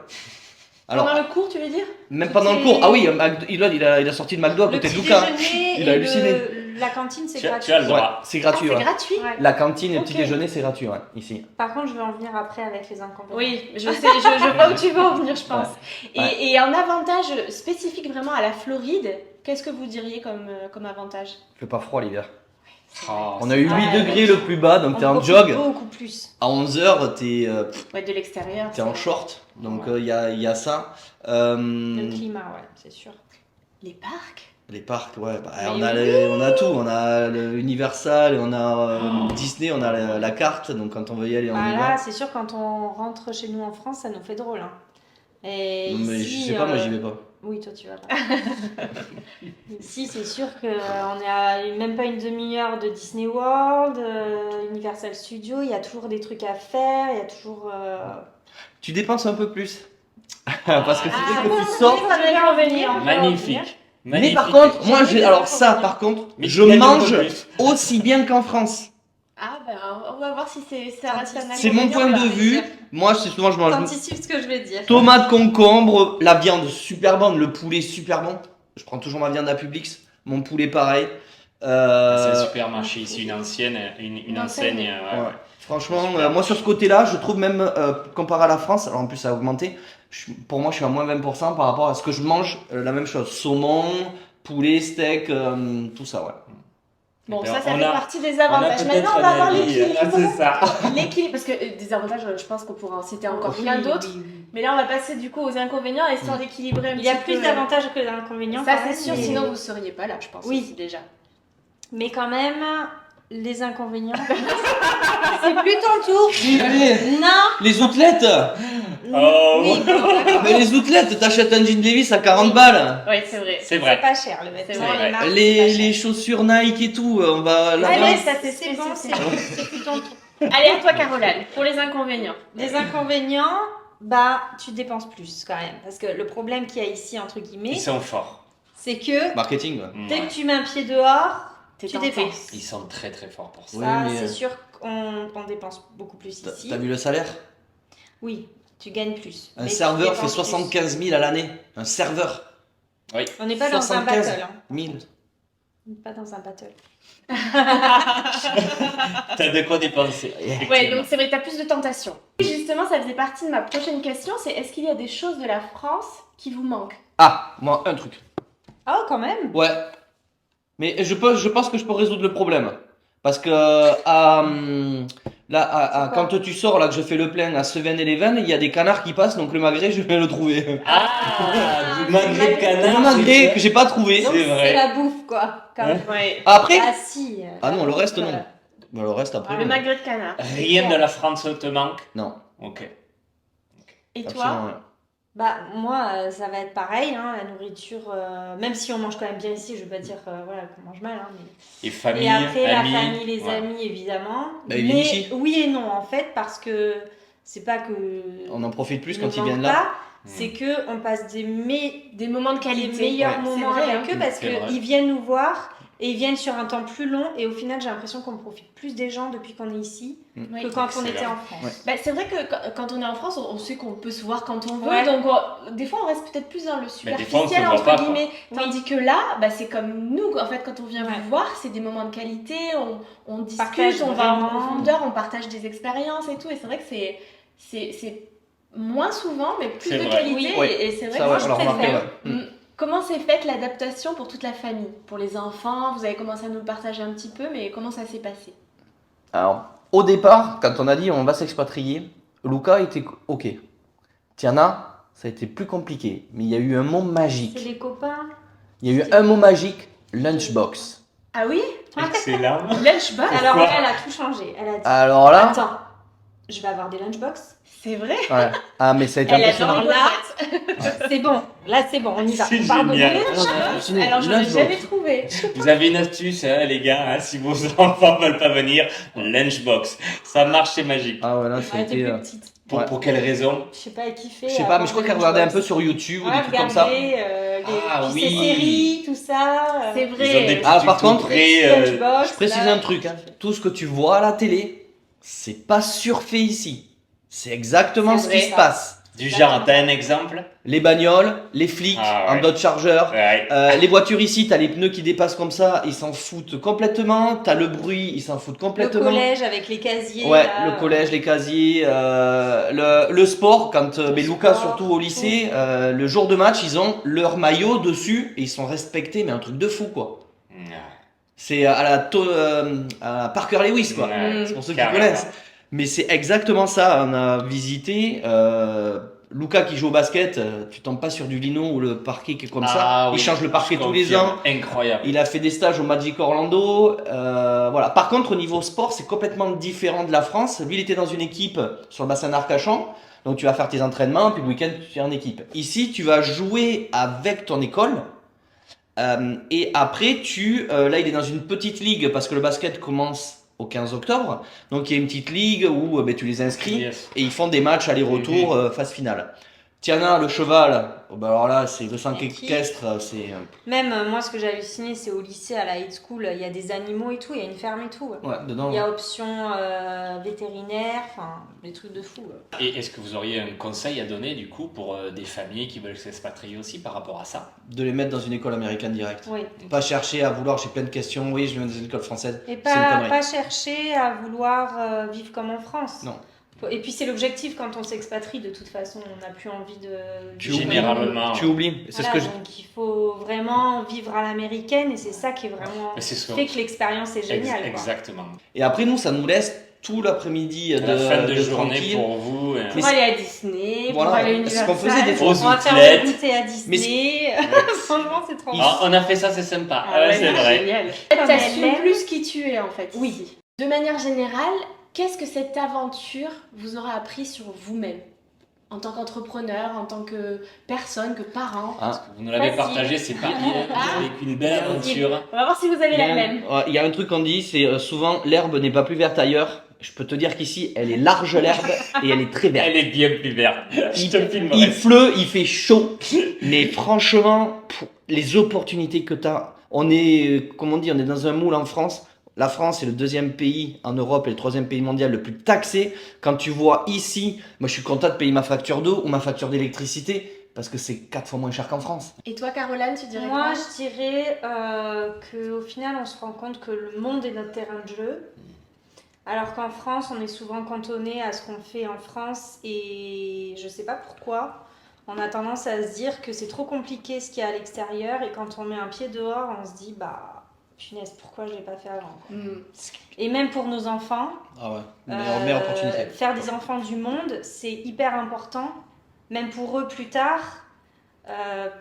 Alors, Pendant le cours, tu veux dire? même pendant le cours. Ah oui, il a sorti le McDo à Le côté de petit Luca. déjeuner Il a et halluciné. la cantine, c'est Tu as- gratuit. tu as le droit. Ouais, c'est gratuit. Ah, ouais. c'est gratuit? Ouais. La cantine et le Ok. petit déjeuner, c'est gratuit, ouais, ici. Par contre, je vais en venir après avec les inconvénients. Oui, je sais, je vois où tu veux en venir, je pense. Ouais. Et en avantage spécifique vraiment à la Floride, qu'est-ce que vous diriez comme avantage? Il fait pas froid l'hiver. Oh, On a eu 8 Ouais. degrés le plus bas, donc On t'es en profite jog. beaucoup plus. À 11h, t'es Ouais, de l'extérieur. t'es en c'est- short, donc il y a ça. Le climat, ouais, c'est sûr. Les parcs? Les parcs, ouais, bah, Mais on a tout. On a le Universal, on a Disney, on a la carte, donc quand on veut y aller, on y Bah là, va. c'est sûr, quand on rentre chez nous en France, ça nous fait drôle. Hein. Et Mais ici, je sais pas, moi j'y vais pas. Oui, toi tu vas pas. Ici, c'est sûr qu'on est à même pas une demi-heure de Disney World, Universal Studios, il y a toujours des trucs à faire, il y a toujours... Tu dépenses un peu plus. Parce que c'est Ah, vrai que bon, tu sors. ça va l'inconvénient. Magnifique. Mais par contre, moi, par contre, Mais je tu gagnes un peu mange plus. aussi bien qu'en France. Ah ben, on va voir si ça reste un C'est mon point inconvénient, de là. vue. Moi, c'est souvent, je mange T'anticipes ce que je vais dire. tomate, concombre, la viande super bonne, le poulet super bon. Je prends toujours ma viande à Publix, mon poulet pareil. C'est un supermarché ici, une ancienne, une enseigne. Ouais. Ouais. Franchement, moi sur ce côté-là, je trouve même comparé à la France, alors en plus ça a augmenté, pour moi je suis à moins 20% par rapport à ce que je mange, la même chose, saumon, poulet, steak, tout ça, ouais. Bon, Ben, ça on fait a- partie des On a avantages. peut-être Maintenant, on va un voir avis, l'équilibre. c'est ça. L'équilibre, parce que des avantages, je pense qu'on pourra en citer encore Oui, plein d'autres. oui, oui. Mais là, on va passer du coup aux inconvénients, histoire d'équilibrer un Il y a petit plus peu. d'avantages que d'inconvénients. Ça, quand c'est même, sûr, mais- sinon vous seriez pas là, je pense. Oui. Aussi, déjà. Mais quand même, les inconvénients. C'est plus ton tour. Non. Les outlets Oh, Oui, Mais les outlets, t'achètes un jean Levi's à 40 balles. Oui, c'est vrai. c'est c'est vrai. pas cher le vêtement. C'est vrai. Les marques, c'est pas Les cher. chaussures Nike et tout, on va là-bas. Allez, ça c'est C'est bon, c'est spécifique. c'est plus ton tour. Allez, à toi, Caroline, pour les inconvénients. Les inconvénients, bah, tu dépenses plus quand même. Parce que le problème qu'il y a ici, entre guillemets, Ils sont forts. c'est que Marketing, ouais. dès Ouais. que tu mets un pied dehors, T'es tu tenté. dépenses. Ils sont très très forts pour ça. Oui, Ça, mais, c'est sûr qu'on dépense beaucoup plus T'as ici. t'as vu le salaire? Oui, tu gagnes plus. Un mais tu serveur fait dépenses 75 000 à l'année. Un serveur, plus. On n'est pas dans un 75 battle. 000. On n'est pas dans un battle. T'as de quoi dépenser. Ouais, donc c'est vrai, t'as plus de tentations. Justement, ça faisait partie de ma prochaine question, c'est est-ce qu'il y a des choses de la France qui vous manquent? Ah, moi, un truc. Ah, quand même. Ouais. Mais je pense que je peux résoudre le problème. Parce que C'est quoi quand tu sors, là, que je fais le plein à 7-Eleven, il y a des canards qui passent, donc le magret, je vais le trouver. Ah, du magret de canard. Le magret c'est que j'ai pas trouvé. Donc, C'est vrai. c'est la bouffe, quoi. Quand même. Ouais. Après Ah, si. Ah non, le reste, Voilà. non. Bah, le reste, après. Le magret de canard. Rien de la France te manque. Non. Ok. Et absolument toi? rien. Bah, moi, ça va être pareil, hein, la nourriture, même si on mange quand même bien ici, je veux pas dire voilà, qu'on mange mal, hein, mais... Et famille, Et après, amis. la famille, les Ouais. amis, évidemment. Bah, ils viennent mais ici. oui et non, en fait, parce que c'est pas que... On en profite plus ne quand ils manque viennent là. pas, c'est que on passe des Des moments de les qualité. meilleurs Ouais, moments c'est vrai, avec hein. eux, parce C'est vrai. qu'ils viennent nous voir, et ils viennent sur un temps plus long et au final j'ai l'impression qu'on profite plus des gens depuis qu'on est ici Oui. que quand on Excellent. était en France. Ouais. Bah, c'est vrai que quand on est en France, on sait qu'on peut se voir quand on veut, Ouais. donc des fois on reste peut-être plus dans le Mais des fois, on se superficiel voit entre pas, quoi. guillemets. Oui. Tandis que là, bah, c'est comme nous, en fait, quand on vient Ouais. vous voir, c'est des moments de qualité, on Partage discute, on va en vraiment. profondeur, on partage des expériences et tout, et c'est vrai que c'est moins souvent, mais plus C'est de vrai. qualité, Oui. et c'est vrai Ça, que moi ouais, je on l'a remarqué, préfère. ouais. Comment s'est faite l'adaptation pour toute la famille? Pour les enfants, vous avez commencé à nous le partager un petit peu, mais comment ça s'est passé? Alors, au départ, quand on a dit on va s'expatrier, Luca était OK. Tiana, ça a été plus compliqué, mais il y a eu un mot C'est magique. les copains. Il y a eu un mot magique, lunchbox. Ah oui? Excellent. Lunchbox? Alors Pourquoi elle a tout changé. Elle a dit Alors là, attends, je vais avoir des lunchbox. C'est vrai? ouais. Ah mais ça a été Elle impressionnant. adore là. C'est bon, là c'est bon, on y va. C'est On parle de génial. lunch. Alors j'en ai Lunchbox. jamais trouvé. Vous avez une astuce, hein, les gars, hein, si vos enfants veulent pas venir, lunchbox. Ça marche, c'est magique. Ah ouais, là, ça a Elle était été. plus petite. Ouais. Pour quelle raison? Je sais pas, elle kiffait. Je sais pas, mais je crois qu'elle regardait un peu sur YouTube ou des trucs comme ça. Ah puis oui. ses séries, tout ça. C'est Ils ont des vrai. petits Ah, par tutos contre, prêts, Lunchbox. Je précise là. un truc, hein. Tout ce que tu vois à la télé, c'est pas surfait ici. C'est exactement C'est ce qui vrai, se passe. du genre, t'as un exemple? Les bagnoles, les flics Ah en ouais. Dodge Charger. Ouais. Les voitures ici, t'as les pneus qui dépassent comme ça, ils s'en foutent complètement. T'as le bruit, ils s'en foutent Le complètement. collège avec les casiers. Ouais, là, le collège, les casiers, le sport, quand mais Luca sport, surtout au lycée, le jour de match, ils ont leur maillot dessus et ils sont respectés, mais un truc de fou quoi. C'est à la Parker Lewis quoi. Ouais, C'est pour ceux qui carrément. connaissent. Mais c'est exactement ça. On a visité Luca qui joue au basket. Tu tombes pas sur du lino ou le parquet qui est comme ça. Ah Il oui, change le parquet je tous les confirme. ans. Incroyable. Il a fait des stages au Magic Orlando. Voilà. Par contre, au niveau sport, c'est complètement différent de la France. Lui, il était dans une équipe sur le bassin d'Arcachon. Donc, tu vas faire tes entraînements, puis le week-end, tu es en équipe. Ici, tu vas jouer avec ton école. Et après, là, il est dans une petite ligue parce que le basket commence au 15 octobre. Donc, il y a une petite ligue où tu les inscris Yes. et ils font des matchs aller-retour phase finale. Tiana, le cheval, alors là, c'est le sang Équipe. équestre, c'est. Même moi, ce que j'ai halluciné, c'est au lycée, à la high school, il y a des animaux et tout, il y a une ferme et tout. Ouais, dedans. Il y a option vétérinaire, enfin, des trucs de fou. Et est-ce que vous auriez un conseil à donner du coup pour des familles qui veulent s'expatrier aussi par rapport à ça? De les mettre dans une école américaine directe. Oui. Pas chercher à vouloir, j'ai plein de questions, oui, je viens dans une école française. Et C'est une pas, connerie. pas chercher à vouloir vivre comme en France. Non. Et puis c'est l'objectif quand on s'expatrie, de toute façon, on n'a plus envie de... Tu Généralement. Tu oublies. C'est Voilà, ce que je. donc il faut vraiment vivre à l'américaine et c'est ça qui est vraiment... Mais c'est ce fait que l'expérience est géniale. quoi. Exactement. Et après, nous, ça nous laisse tout l'après-midi À la fin de de journée tranquille. pour vous. Mais Pour aller à Disney, Voilà, pour aller à c'est ce qu'on Universal. faisait des fois. Aux On va faire outlettes. le goûter à Disney. Franchement, c'est trop Ah, on a fait ça, c'est sympa. Ah ouais, c'est vrai. génial. Comme T'assumes elle plus qui tu es en fait. Oui. ici. De manière générale, qu'est-ce que cette aventure vous aura appris sur vous-même? En tant qu'entrepreneur, en tant que personne, que parent. Ah. Vous nous l'avez Facile. partagé, c'est pas avec une belle Facile. aventure. On va voir si vous avez Il y a la un- même. ouais, il y a un truc qu'on dit, c'est souvent l'herbe n'est pas plus verte ailleurs. Je peux te dire qu'ici, elle est large l'herbe et elle est très verte. Elle est bien plus verte. Je te Il filmerai. pleut, il fait chaud, mais franchement, les opportunités que tu as, on est, comme on dit, on est dans un moule en France. La France est le 2e pays en Europe et le 3e pays mondial le plus taxé. Quand tu vois ici, moi je suis content de payer ma facture d'eau ou ma facture d'électricité parce que c'est 4 fois moins cher qu'en France. Et toi, Caroline, tu dirais Moi, quoi? je dirais qu'au final, on se rend compte que le monde est notre terrain de jeu. Alors qu'en France, on est souvent cantonné à ce qu'on fait en France et je sais pas pourquoi. On a tendance à se dire que c'est trop compliqué ce qu'il y a à l'extérieur et quand on met un pied dehors, on se dit bah punaise, pourquoi je l'ai pas fait avant quoi. Et même pour nos enfants, Ah ouais, meilleure opportunité. faire des enfants du monde, c'est hyper important, même pour eux plus tard,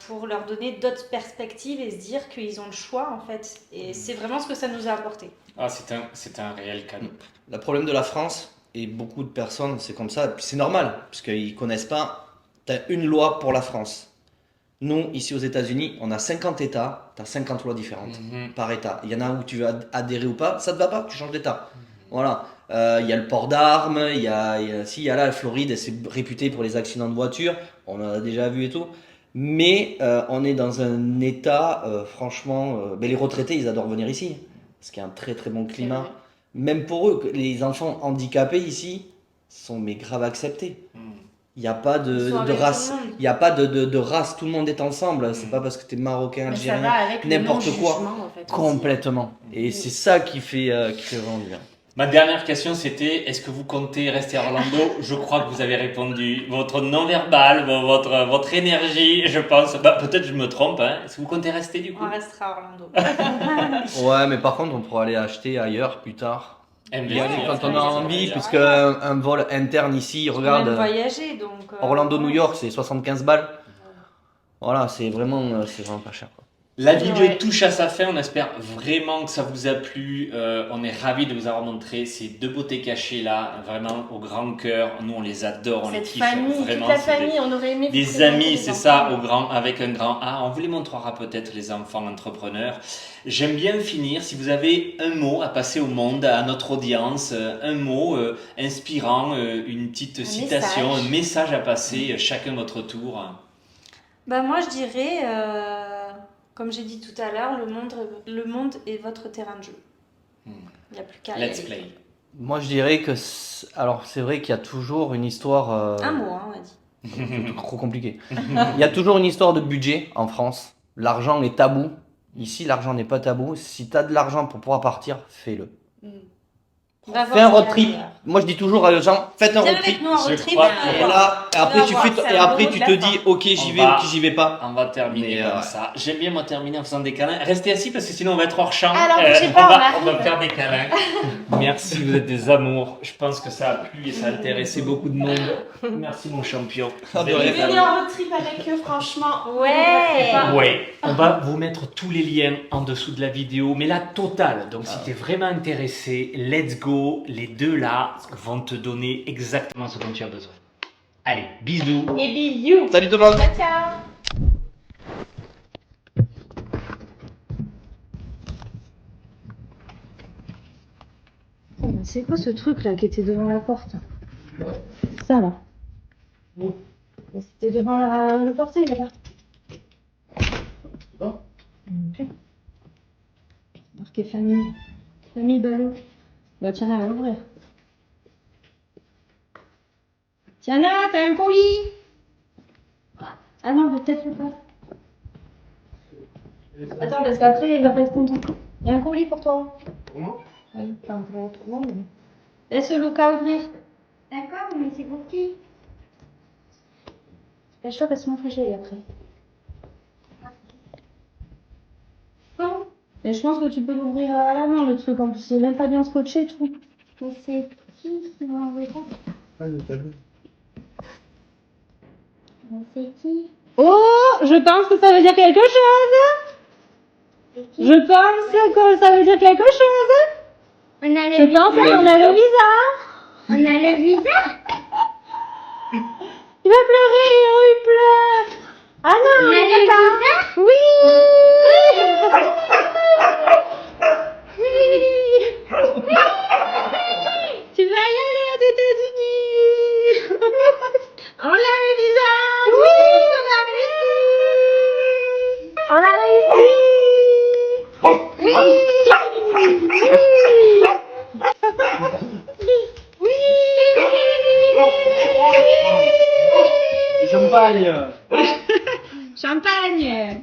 pour leur donner d'autres perspectives et se dire qu'ils ont le choix en fait. Et c'est vraiment ce que ça nous a apporté. Ah, c'est un réel cadeau. Le problème de la France, et beaucoup de personnes, c'est comme ça, puis c'est normal, parce qu'ils connaissent pas, tu as une loi pour la France. Nous, ici aux États-Unis, on a 50 États, tu as 50 lois différentes par État. Il y en a où tu veux adhérer ou pas, ça te va pas, tu changes d'État. Voilà. Il y a le port d'armes, il y a là, la Floride, c'est réputé pour les accidents de voiture, on en a déjà vu et tout. Mais on est dans un état, franchement, les retraités, ils adorent venir ici, parce qu'il y a un très très bon climat. Même pour eux, les enfants handicapés ici sont mais grave acceptés. Il n'y a pas de race, il y a pas de race, tout le monde est ensemble. C'est pas parce que tu es marocain, Mais ça algérien, va avec le n'importe quoi. non-jugement, en fait, aussi. Complètement. Et c'est ça qui fait vraiment du bien. Ma dernière question, c'était est-ce que vous comptez rester à Orlando? Je crois que vous avez répondu. Votre non-verbal, votre énergie, je pense. Bah, peut-être je me trompe. Hein. Est-ce que vous comptez rester du coup? On restera à Orlando. Ouais, mais par contre, on pourra aller acheter ailleurs plus tard. Y aller quand on a envie, puisque un vol interne ici, regarde. Même voyager, donc. Orlando-New York, c'est 75 balles. Voilà, c'est vraiment pas cher, quoi. La vidéo touche à sa fin, on espère vraiment que ça vous a plu. On est ravis de vous avoir montré ces deux beautés cachées là, vraiment au grand cœur. Nous on les adore, on les kiffe vraiment. Toute la famille, on aurait aimé des vous amis, présenter c'est les ça, enfants. avec un grand A. On vous les montrera peut-être les enfants entrepreneurs. J'aime bien finir, si vous avez un mot à passer au monde, à notre audience, un mot inspirant, une petite citation, message. un message à passer, chacun votre tour. Bah moi je dirais, comme j'ai dit tout à l'heure, le monde est votre terrain de jeu. Il n'y a plus qu'à y Let's aller. play. Moi, je dirais que alors c'est vrai qu'il y a toujours une histoire. Un mot, hein, on a dit. C'est trop compliqué. Il y a toujours une histoire de budget en France. L'argent est tabou. Ici, l'argent n'est pas tabou. Si tu as de l'argent pour pouvoir partir, fais-le. Va Fais un voir road ce qu'il y a trip. ailleurs. Moi, je dis toujours à les gens, faites un Viens road trip. avec nous en road Je trip. crois et que- Et là, après, On va tu voir, fais, c'est et un après, beau tu de te la dis, fin. ok, j'y On vais va- ou j'y vais pas. On va terminer Mais, comme ça. J'aime bien moi terminer en faisant des câlins. Restez assis parce que sinon on va être hors champ. Alors, bougez pas, on va arrive. faire des câlins. Merci, vous êtes des amours. Je pense que ça a plu et ça a intéressé beaucoup de monde. Merci mon champion. Ah, de Vous êtes rien. des Venez amours. en road trip avec eux, franchement. Ouais. Ouais, on va vous mettre tous les liens en dessous de la vidéo, mais la totale. Donc si t'es vraiment intéressé, let's go. Les deux là vont te donner exactement ce dont tu as besoin. Allez, bisous. Et be you. Salut tout le monde. Ciao, ciao. C'est quoi ce truc là qui était devant la porte? Ça là. C'était devant le portail là-bas. Ok. Marqué famille. Famille ballot. Bah tiens, on va l'ouvrir. Tiens là, t'as un colis. Ah non, peut-être pas. Attends, parce qu'après, il va pas être content. Il y a un colis pour toi. Oui, enfin, pour tout le monde. Laisse Luca ouvrir. D'accord, mais c'est pour qui? Cache-toi parce qu'on fait chier après. Non. Mais je pense que tu peux l'ouvrir à la main le truc en plus, c'est même pas bien scotché et tout. Mais c'est qui va envoyer ça? Mais c'est qui? Oh, je pense que ça veut dire quelque chose. Je pense que ça veut dire quelque chose. On a Je pense qu'on a le visa. On a le visa. Il va pleurer, oh il pleure. Ah non, On a il est le pas là. visa. Oui. Oui. Tu vas y aller aux États-Unis. On a le visa. Oui, on a réussi. On a réussi. Oui. Champagne. Champagne.